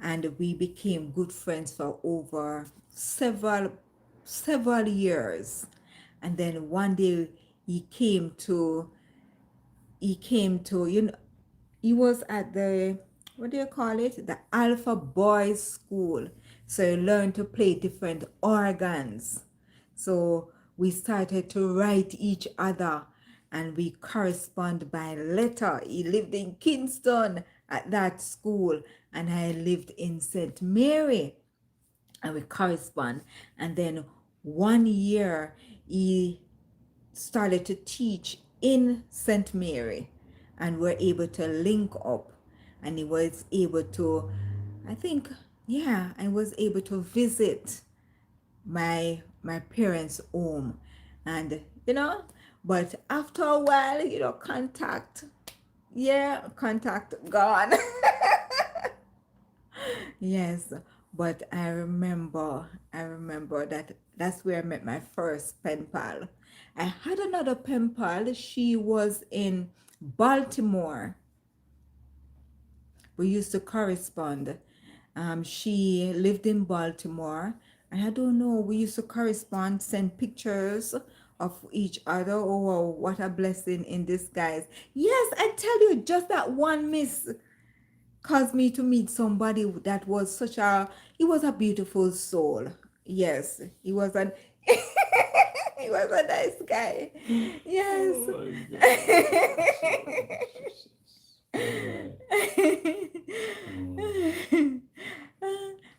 and we became good friends for over several years. And then one day he came to he was at the, what do you call it, the Alpha Boys School. So he learned to play different organs. So we started to write each other and we correspond by letter. He lived in Kingston at that school and I lived in St. Mary, and we correspond. And then one year he started to teach in St. Mary and we're able to link up, and he was able to, I think, yeah, I was able to visit my parents' home. And but after a while, contact gone. Yes, but I remember that that's where I met my first pen pal. I had another pen pal. She was in Baltimore. We used to correspond. She lived in Baltimore, and I don't know, we used to correspond, send pictures of each other. Oh, wow, what a blessing in disguise. Yes, I tell you, just that one miss caused me to meet somebody that was he was a beautiful soul. Yes, he was an he was a nice guy. Yes. Oh my God.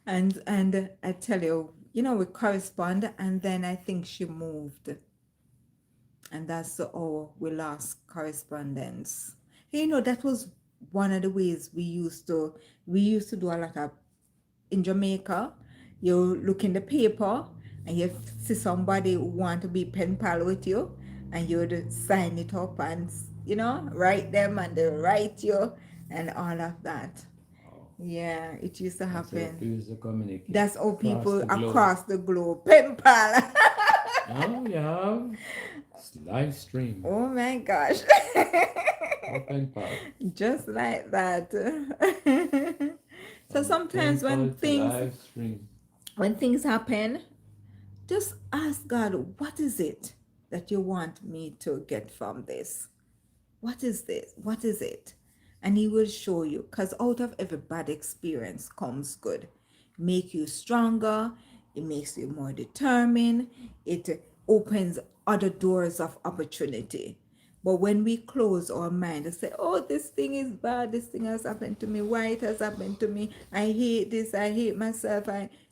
Alright. And I tell you, we correspond, and then I think she moved, and that's how we lost correspondence. That was one of the ways we used to do a lot of in Jamaica. You look in the paper and you see somebody who want to be pen pal with you, and you'd sign it up and write them, and they write you and all of that. Wow. Yeah, it used to That's how happen. people used to communicate That's how across people the globe. across the globe pen pal. Now you have live stream. Oh my gosh. Open pal. Just like that. So From sometimes temple to live stream. when things happen, just ask God, what is it that you want me to get from this? What is this? What is it? And he will show you, because out of every bad experience comes good. Make you stronger, it makes you more determined, it opens other doors of opportunity. But when we close our mind and say, oh, this thing is bad, this thing has happened to me, why it has happened to me, I hate this, I hate myself,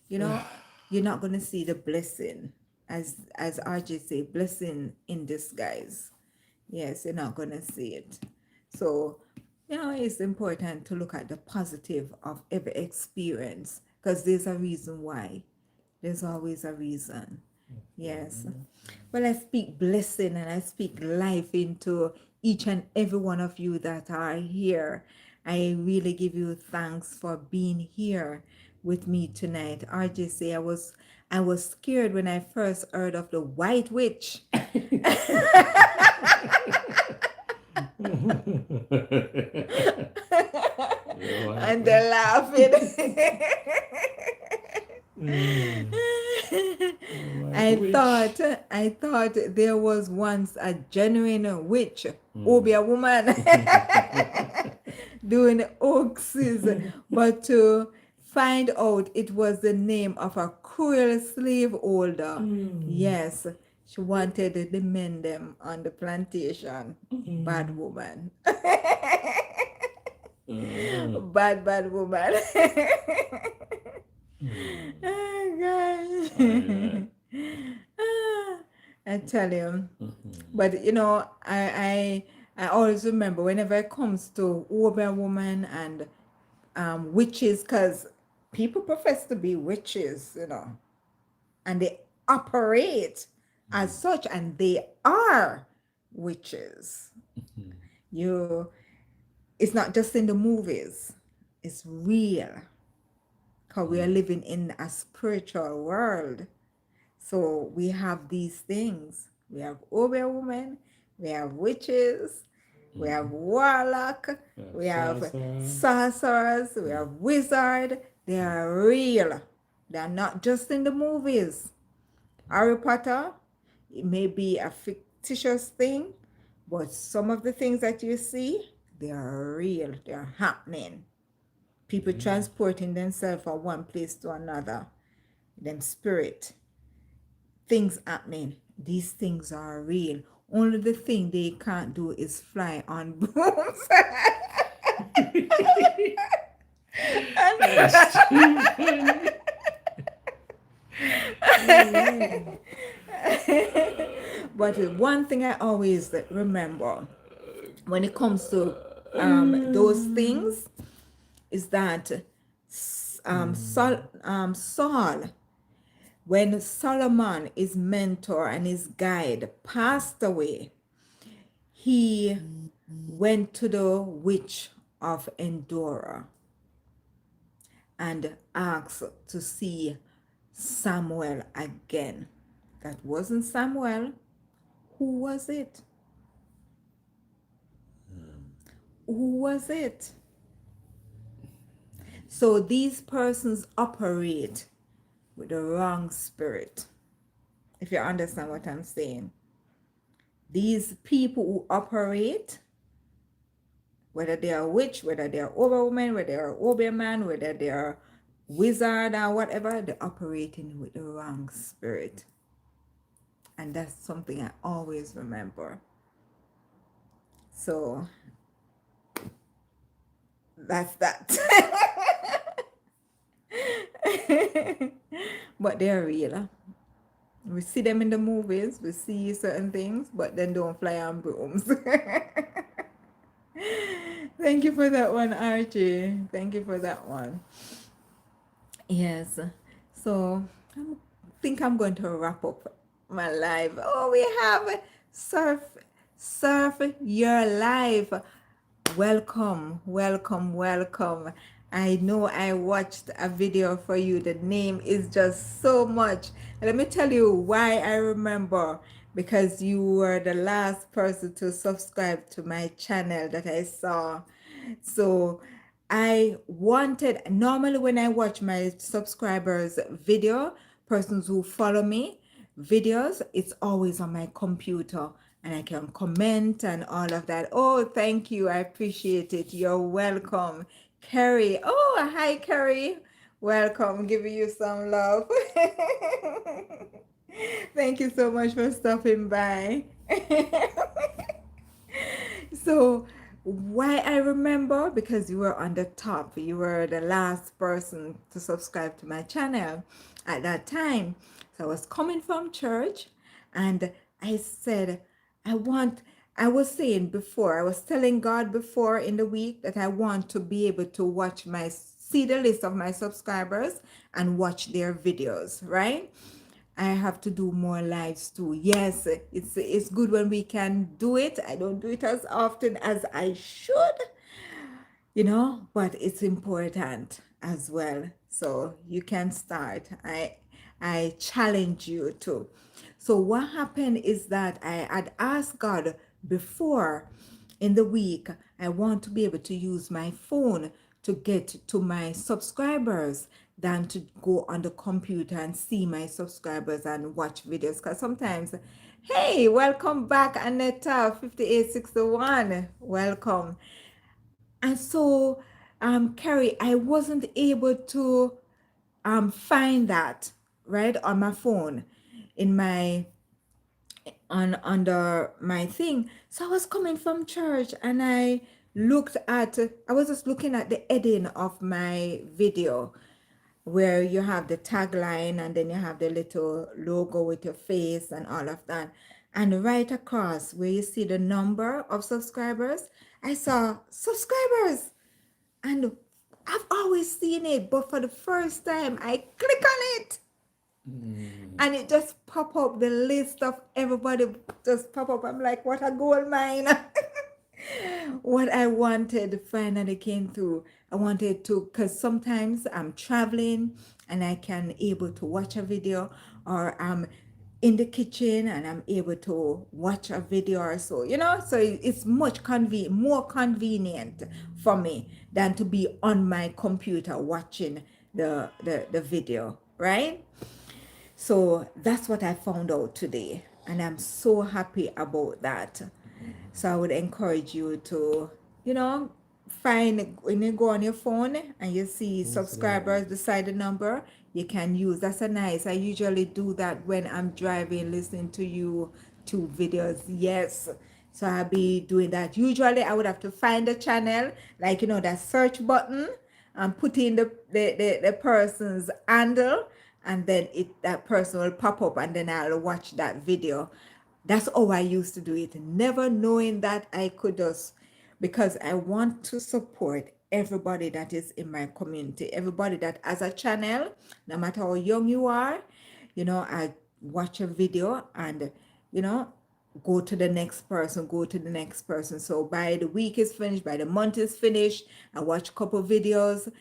you're not going to see the blessing. As RJ say, blessing in disguise. Yes, you're not going to see it. So, it's important to look at the positive of every experience, because there's a reason why. There's always a reason. Yes. Well, I speak blessing and I speak life into each and every one of you that are here. I really give you thanks for being here with me tonight. RJC, I was scared when I first heard of the white witch. Yeah, white And witch. they're laughing. Mm, white I witch. thought I thought there was once a genuine witch, Obia woman, doing hoaxes, but to find out it was the name of a cruel slaveholder. Yes, she wanted the men them on the plantation. Bad woman. Bad woman. Oh Alright. gosh. I tell you. But you know, I always remember whenever it comes to urban woman and witches, because people profess to be witches, you know, and they operate as such, and they are witches. You, it's not just in the movies; it's real. Because we are living in a spiritual world. So we have these things. We have Obeah women, we have witches, we have warlock, we have Sorcerer. sorcerers, we have wizard. They are real. They are not just in the movies. Harry Potter, it may be a fictitious thing, but some of the things that you see, they are real. They are happening. People transporting themselves from one place to another. Them spirit. Things happening. These things are real. Only the thing they can't do is fly on brooms. That's too funny. But one thing I always remember when it comes to those things is that Saul, when Solomon, his mentor and his guide, passed away, he went to the witch of Endor and asked to see Samuel again. That wasn't Samuel. Who was it? Who was it? So these persons operate with the wrong spirit. If you understand what I'm saying. These people who operate, whether they are witch, whether they are overwoman, whether they are overman, whether they are wizard or whatever, they're operating with the wrong spirit. And that's something I always remember. So that's that. But they're real. We see them in the movies, we see certain things, but then don't fly on brooms. Thank you for that one, Archie. Thank you for that one. Yes. So I think I'm going to wrap up my live. Oh, we have surf your life. Welcome, welcome, welcome. I know I watched a video for you. The name is just so much. Let me tell you why I remember. Because you were the last person to subscribe to my channel that I saw. So I wanted, normally when I watch my subscribers video, persons who follow me videos, it's always on my computer and I can comment and all of that. Oh, thank you. I appreciate it. You're welcome. Carrie. Oh, hi, Carrie. Welcome. Giving you some love. Thank you so much for stopping by. So, why I remember? Because you were on the top. You were the last person to subscribe to my channel at that time. So I was coming from church and I said, I was saying before, I was telling God before in the week that I want to be able to see the list of my subscribers and watch their videos, right? I have to do more lives too. Yes, it's good when we can do it. I don't do it as often as I should, but it's important as well. So you can start. I challenge you to. So what happened is that I had asked God before in the week, I want to be able to use my phone to get to my subscribers than to go on the computer and see my subscribers and watch videos. Because sometimes, hey, welcome back, Aneta 5861. Welcome. And so, Carrie, I wasn't able to find that right on my phone in my on under my thing. So I was coming from church and I was just looking at the heading of my video where you have the tagline and then you have the little logo with your face and all of that. And right across where you see the number of subscribers, I saw subscribers. And I've always seen it, but for the first time, I click on it and it just pop up the list of everybody just pop up. I'm like, what a gold mine. What I wanted finally came through. I wanted to, because sometimes I'm traveling and I can able to watch a video, or I'm in the kitchen and I'm able to watch a video or so, so it's more convenient for me than to be on my computer watching the video, right? So that's what I found out today, and I'm so happy about that. So I would encourage you to, find when you go on your phone and you see subscribers beside the number, you can use. That's a nice. I usually do that when I'm driving, listening to you two videos. Yes. So I'll be doing that. Usually I would have to find the channel, like that search button, and put in the person's handle, and then that person will pop up and then I'll watch that video. That's how I used to do it, never knowing that I could just, because I want to support everybody that is in my community, everybody that has a channel, no matter how young you are, I watch a video and, go to the next person, go to the next person. So by the week is finished, by the month is finished, I watch a couple videos,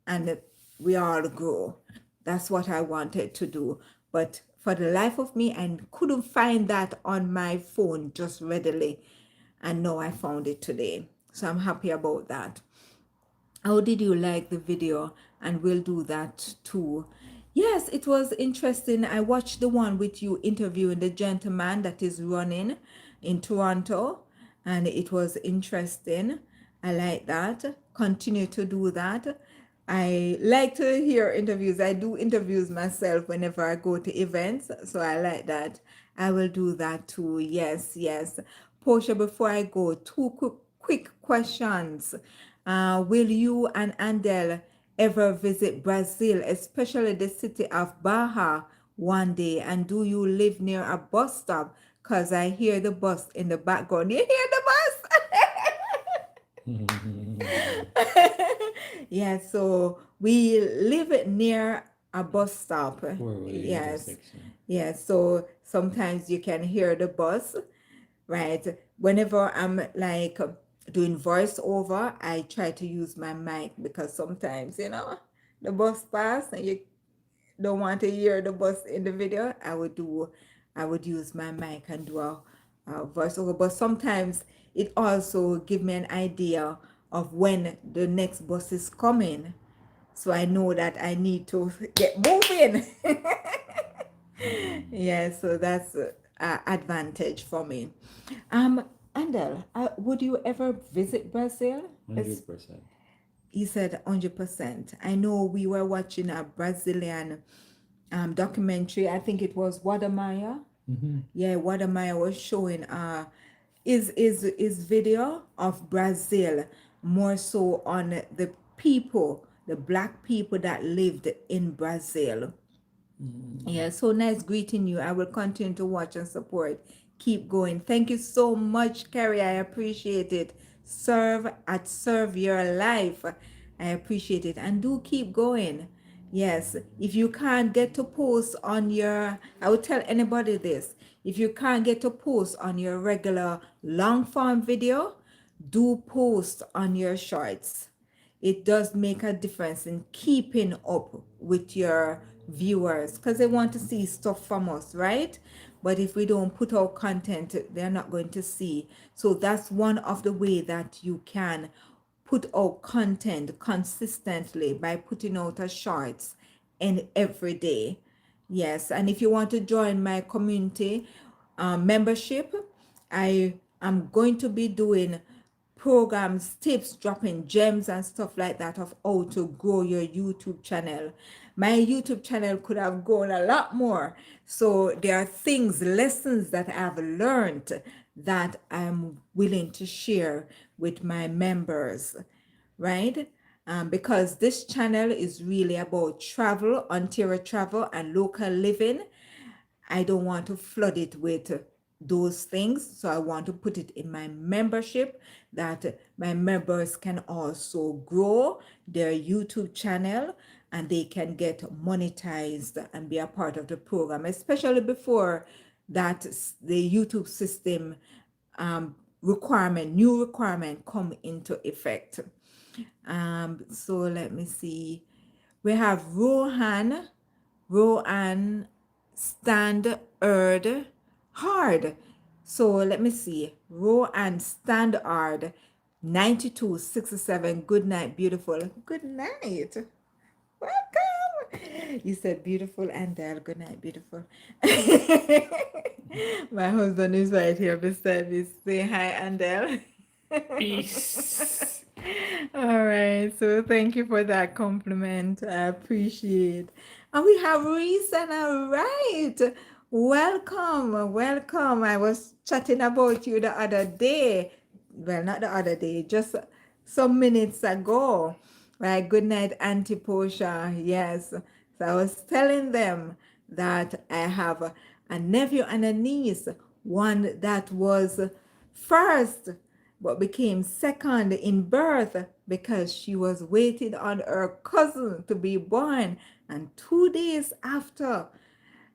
and we all grow. That's what I wanted to do. But for the life of me, I couldn't find that on my phone just readily. And now I found it today. So I'm happy about that. How did you like the video? And we'll do that too. Yes, it was interesting. I watched the one with you interviewing the gentleman that is running in Toronto, and it was interesting. I like that. Continue to do that. I like to hear interviews. I do interviews myself whenever I go to events, so I like that. I will do that too. Yes, yes. Posha, before I go, two quick questions. Will you and Andel ever visit Brazil, especially the city of Baja, one day? And do you live near a bus stop? Because I hear the bus in the background. You hear the bus? Yeah, so we live near a bus stop. Yes. Yes, so sometimes you can hear the bus, right? Whenever I'm like doing voiceover, I try to use my mic because sometimes, the bus pass and you don't want to hear the bus in the video. I would use my mic and do a voiceover. But sometimes it also give me an idea of when the next bus is coming, so I know that I need to get moving. Yeah, so that's advantage for me. Andel, would you ever visit Brazil? 100%. You said 100%. I know we were watching a Brazilian documentary. I think it was Wadamaya. Yeah, Wadamaya was showing is video of Brazil, more so on the people, the black people that lived in Brazil. Yeah, so nice greeting you. I will continue to watch and support. Keep going. Thank you so much, Carrie. I appreciate it. Serve your life. I appreciate it. And do keep going. Yes, if you can't get to post on your, I would tell anybody this, if you can't get to post on your regular long form video, do post on your shorts. It does make a difference in keeping up with your viewers because they want to see stuff from us, right? But if we don't put out content, they're not going to see. So that's one of the way that you can put out content consistently by putting out a shorts and every day. Yes, and if you want to join my community membership, I am going to be doing programs, tips, dropping gems and stuff like that of how to grow your YouTube channel. My YouTube channel could have grown a lot more. So there are things, lessons that I've learned that I'm willing to share with my members, right? Because this channel is really about travel, Ontario travel, and local living. I don't want to flood it with those things. So I want to put it in my membership that my members can also grow their YouTube channel and they can get monetized and be a part of the program, especially before that the YouTube system new requirement come into effect. So let me see. We have Rohan Stand Erd Hard. So let me see. Rohan Stand Hard 9267. Good night, beautiful. Good night. Welcome. You said beautiful and good night, beautiful. My husband is right here beside me. Say hi, Andel. Peace. All right. So thank you for that compliment. I appreciate. And we have Reason. All right. Welcome. Welcome. I was chatting about you the other day. Well, not the other day, just some minutes ago. Right. Good night, Auntie Posha. Yes. So I was telling them that I have a nephew and a niece, one that was first but became second in birth because she was waiting on her cousin to be born. And 2 days after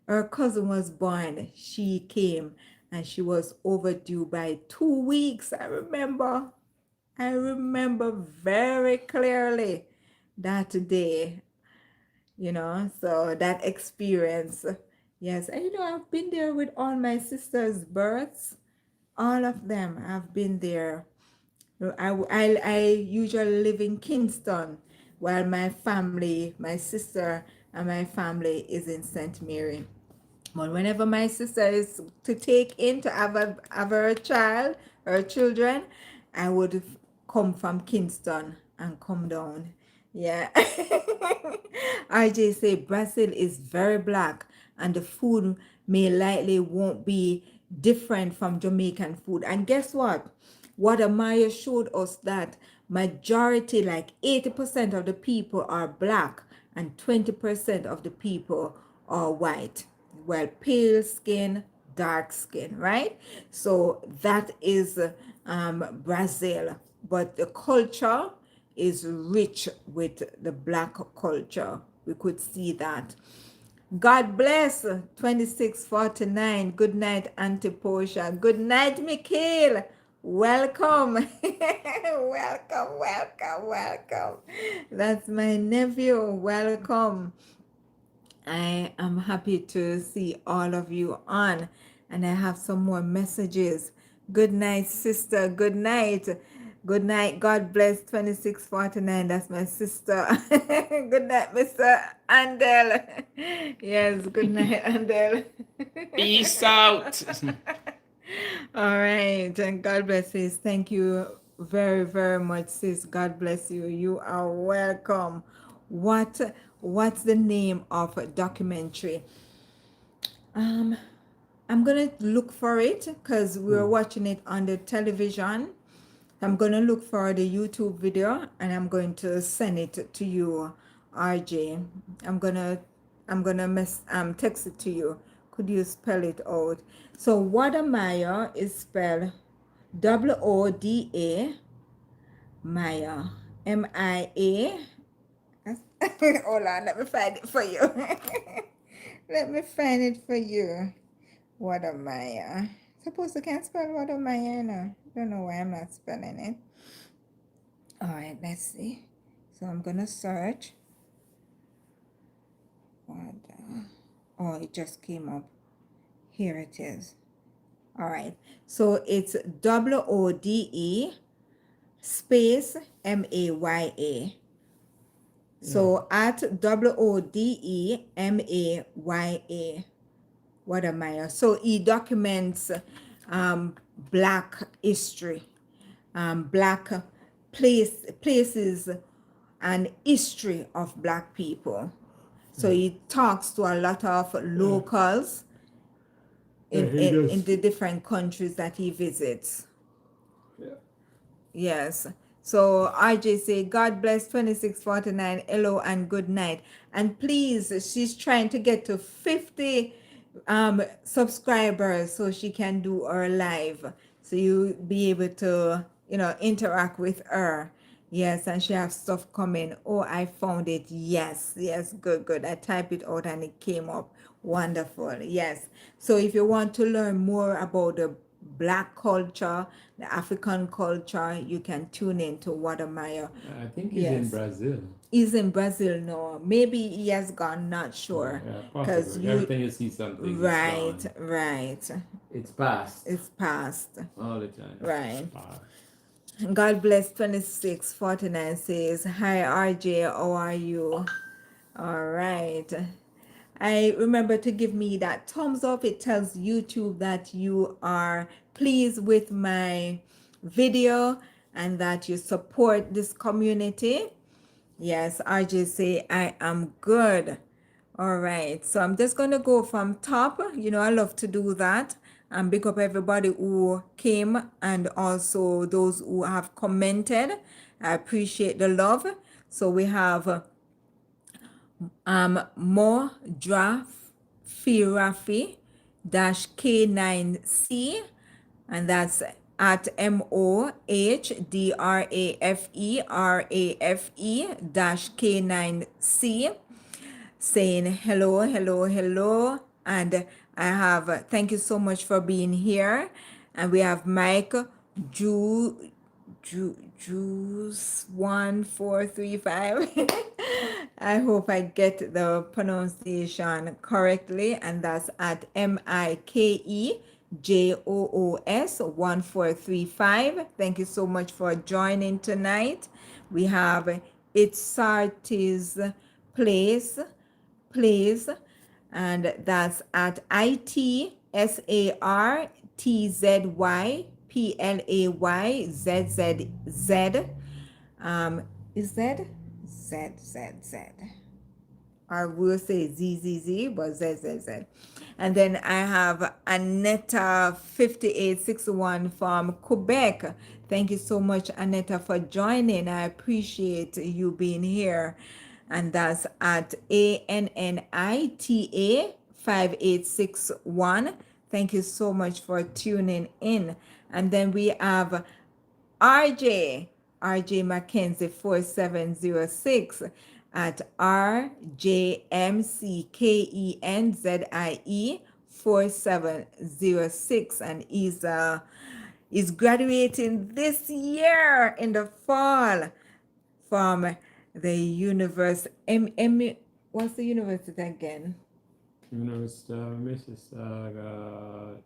her cousin was born, she came and she was overdue by 2 weeks. I remember very clearly that day, so that experience. Yes, and I've been there with all my sisters' births, all of them. I've been there. I usually live in Kingston while my sister and my family is in St. Mary. But whenever my sister is to take in to have her child, her children, I would come from Kingston and come down. Yeah. RJ say Brazil is very black and the food may likely won't be different from Jamaican food. And guess what? What Amaya showed us that majority, like 80% of the people are black and 20% of the people are white. Well, pale skin, dark skin, right? So that is Brazil. But the culture is rich with the black culture. We could see that. God bless 2649. Good night, Auntie Portia. Good night, Mikhail. Welcome. Welcome, welcome, welcome. That's my nephew. Welcome. I am happy to see all of you on, and I have some more messages. Good night, sister. Good night. Good night. God bless 2649. That's my sister. Good night, Mr. Andel. Yes, good night, Andel. Peace out. All right. And God bless sis. Thank you very, very much, sis. God bless you. You are welcome. What's the name of a documentary? Um, I'm gonna look for it because we were watching it on the television. I'm gonna look for the YouTube video and I'm going to send it to you, RJ. I'm gonna text it to you. Could you spell it out? So Wadamaya is spelled Woda Maya, Mia. Hold on, let me find it for you. Let me find it for you. Watermaya. Suppose I can't spell Watermaya, no. Don't know why I'm not spelling it. Alright, let's see. So I'm gonna search. Water. Oh, it just came up. Here it is. Alright. So it's WODE space MAYA. So at WODEMAYA, Watermeyer. So he documents black history, black places and history of black people. So he talks to a lot of locals Yeah, in, he in, does. in the different countries that he visits. Yeah. Yes. So RJ say, God bless 2649. Hello and good night. And please, she's trying to get to 50 subscribers so she can do her live. So you be able to, interact with her. Yes, and she have stuff coming. Oh, I found it. Yes, yes, good, good. I typed it out and it came up. Wonderful. Yes. So if you want to learn more about the black culture, the African culture, you can tune in to Watermeyer. I think he's in Yes. Brazil. He's in Brazil now. Maybe he has gone, not sure. Yeah, Because possibly. Every time you see something, it's right, gone. right. It's past. It's past. All the time. Right. It's past. God bless 2649 says, Hi RJ, how are you? All right. I remember to give me that thumbs up. It tells YouTube that you are pleased with my video and that you support this community. Yes, RJ say I am good. All right, so I'm just gonna go from top. I love to do that and pick up everybody who came and also those who have commented. I appreciate the love. So we have Mo Firafi dash K9C, and that's at MOHDRAFERAFE dash K9C, saying hello, hello, hello. And I have thank you so much for being here. And we have Mike Juice 1435. I hope I get the pronunciation correctly, and that's at MikeJoos 1435. Thank you so much for joining tonight. We have It's Sarti's place, and that's at ITSARTZYPLAYZZZ. Is that ZZZ? Or we'll say ZZZ, but ZZZ. And then I have Aneta 5861 from Quebec. Thank you so much, Aneta, for joining. I appreciate you being here. And that's at ANNITA 5861. Thank you so much for tuning in. And then we have RJ Mackenzie 4706 at RJMCKENZIE 4706, and is graduating this year in the fall from the what's the university again? University of Mississauga.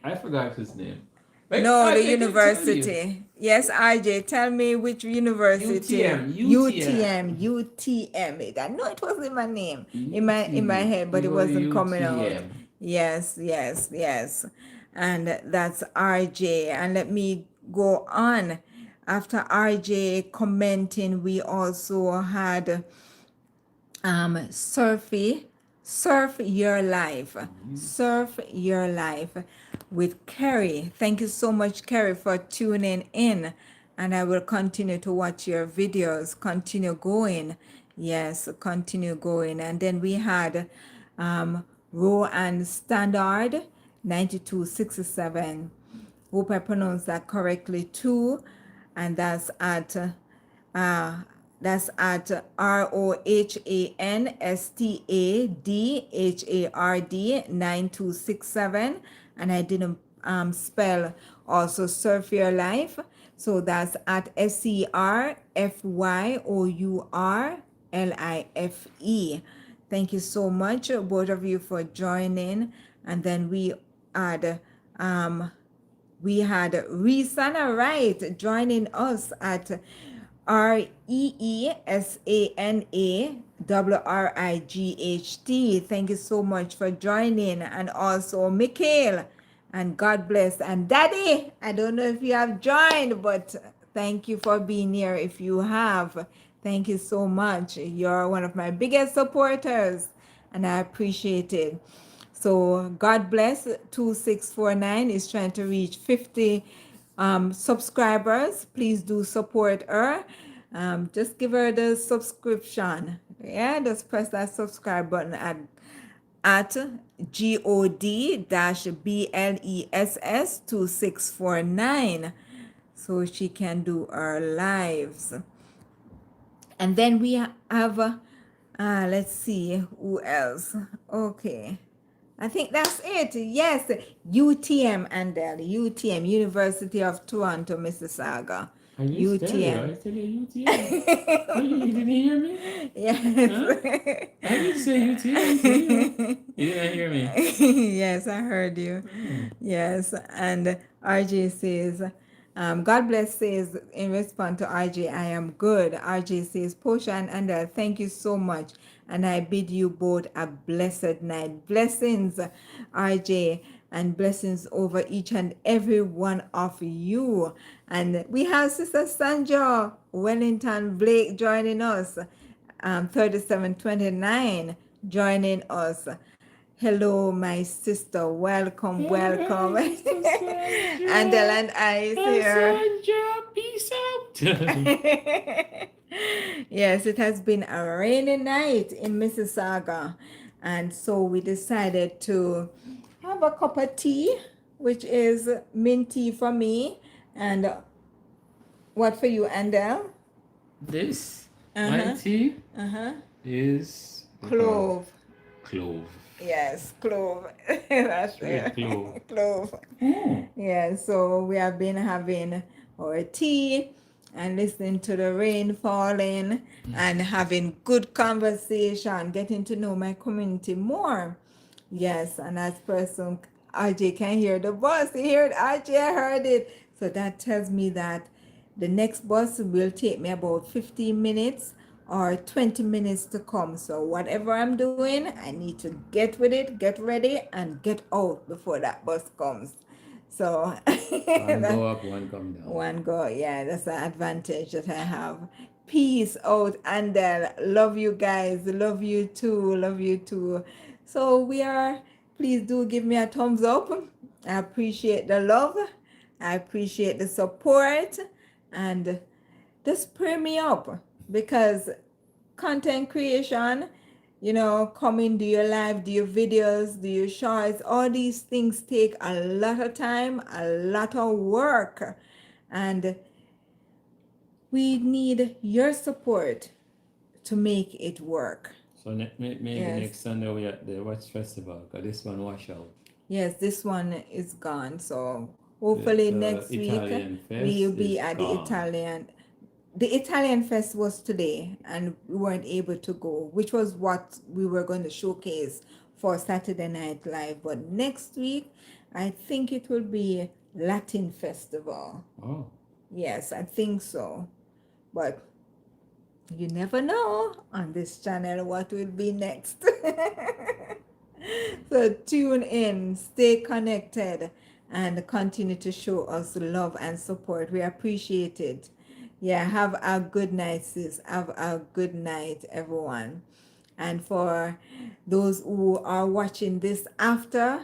I forgot his name. No, I the can tell you. university. Yes, RJ, tell me which university. UTM. UTM. I know it was in my name, in my head, but You it go to wasn't coming out. UTM. Yes, yes, yes. And that's RJ. And let me go on. After RJ commenting, we also had surf your life, surf your life with Kerry. Thank you so much, Kerry, for tuning in, and I will continue to watch your videos. Continue going. Yes, continue going. And then we had Row and Standard 9267. Hope I pronounced that correctly too. And that's at That's at ROHANSTADHARD 9267. And I didn't spell also Surf Your Life. So that's at SERFYOURLIFE. Thank you so much, both of you, for joining. And then had Resana Wright joining us at REESANA Thank you so much for joining. And also Mikhail, and God bless. And Daddy, I don't know if you have joined, but thank you for being here. If you have, thank you so much. You're one of my biggest supporters, and I appreciate it. So God bless. 2649 is trying to reach 50 subscribers. Please do support her. Just give her the subscription. Yeah, just press that subscribe button at God-BLESS 2649 so she can do her lives. And then we have let's see who else. Okay, I think that's it. Yes, UTM, Andel. UTM, University of Toronto, Mississauga. I just tell you. I UTM. said UTM. You didn't hear me? Yes. Huh? I did say UTM to you. You didn't hear me. Yes, I heard you. Oh. Yes, and RJ says, God bless says in response to RJ, I am good. RJ says, Posha and Andal, thank you so much. And I bid you both a blessed night. Blessings, RJ, and blessings over each and every one of you. And we have Sister Sandra Wellington Blake joining us, 3729 joining us. Hello, my sister. Welcome, welcome. Hey, Sister Sandra. Andel and I is here. Sandra, peace out. Yes, it has been a rainy night in Mississauga. And so we decided to have a cup of tea, which is mint tea for me. And what for you, Andel? This, my Uh-huh. tea, Uh-huh. is Clove. clove. Yes, clove. That's Straight it. clove. Clove. Oh. Yeah, so we have been having our tea and listening to the rain falling and having good conversation, getting to know my community more. Yes, and as person RJ can hear the bus. He heard RJ, I heard it. So that tells me that the next bus will take me about 15 minutes or 20 minutes to come. So whatever I'm doing, I need to get with it, get ready, and get out before that bus comes. So One go up, one come down. one go, yeah, that's an advantage that I have. Peace out, and love you guys, love you too, love you too. So we are, please do give me a thumbs up. I appreciate the love, I appreciate the support, and just pray me up because content creation, coming, do your live, do your videos, do your shorts, all these things take a lot of time, a lot of work, and we need your support to make it work. So maybe Yes. next Sunday we at the Watch Festival, because this one wash out. Yes, this one is gone, so hopefully The next week Italian fest we'll be is at gone. the Italian fest was today, and we weren't able to go, which was what we were going to showcase for Saturday Night Live. But next week, I think it will be Latin Festival. Oh. Yes, I think so. But you never know on this channel what will be next. So tune in, stay connected, and continue to show us love and support. We appreciate it. Yeah, have a good night, sis. Have a good night, everyone. And for those who are watching this after,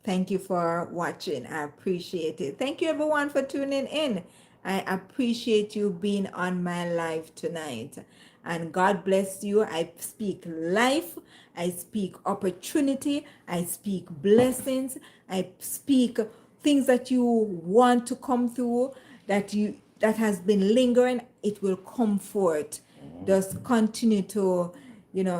thank you for watching. I appreciate it. Thank you, everyone, for tuning in. I appreciate you being on my live tonight. And God bless you. I speak life. I speak opportunity. I speak blessings. I speak things that you want to come through, that has been lingering. It will come forth. Just continue to,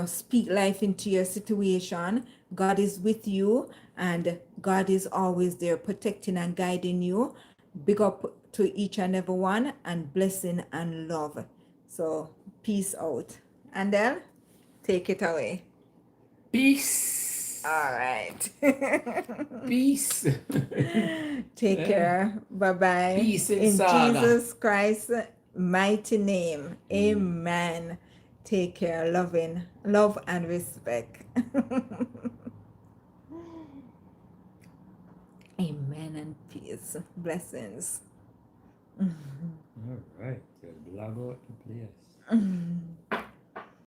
speak life into your situation. God is with you, and God is always there protecting and guiding you. Big up to each and every one, and blessing and love. So, peace out. And then, take it away. Peace. All right. Peace. Take care. Bye bye. Peace in In Saga. Jesus Christ's mighty name. Amen. Take care. Love and respect. Amen and peace. Blessings. All right. Just blog out the place.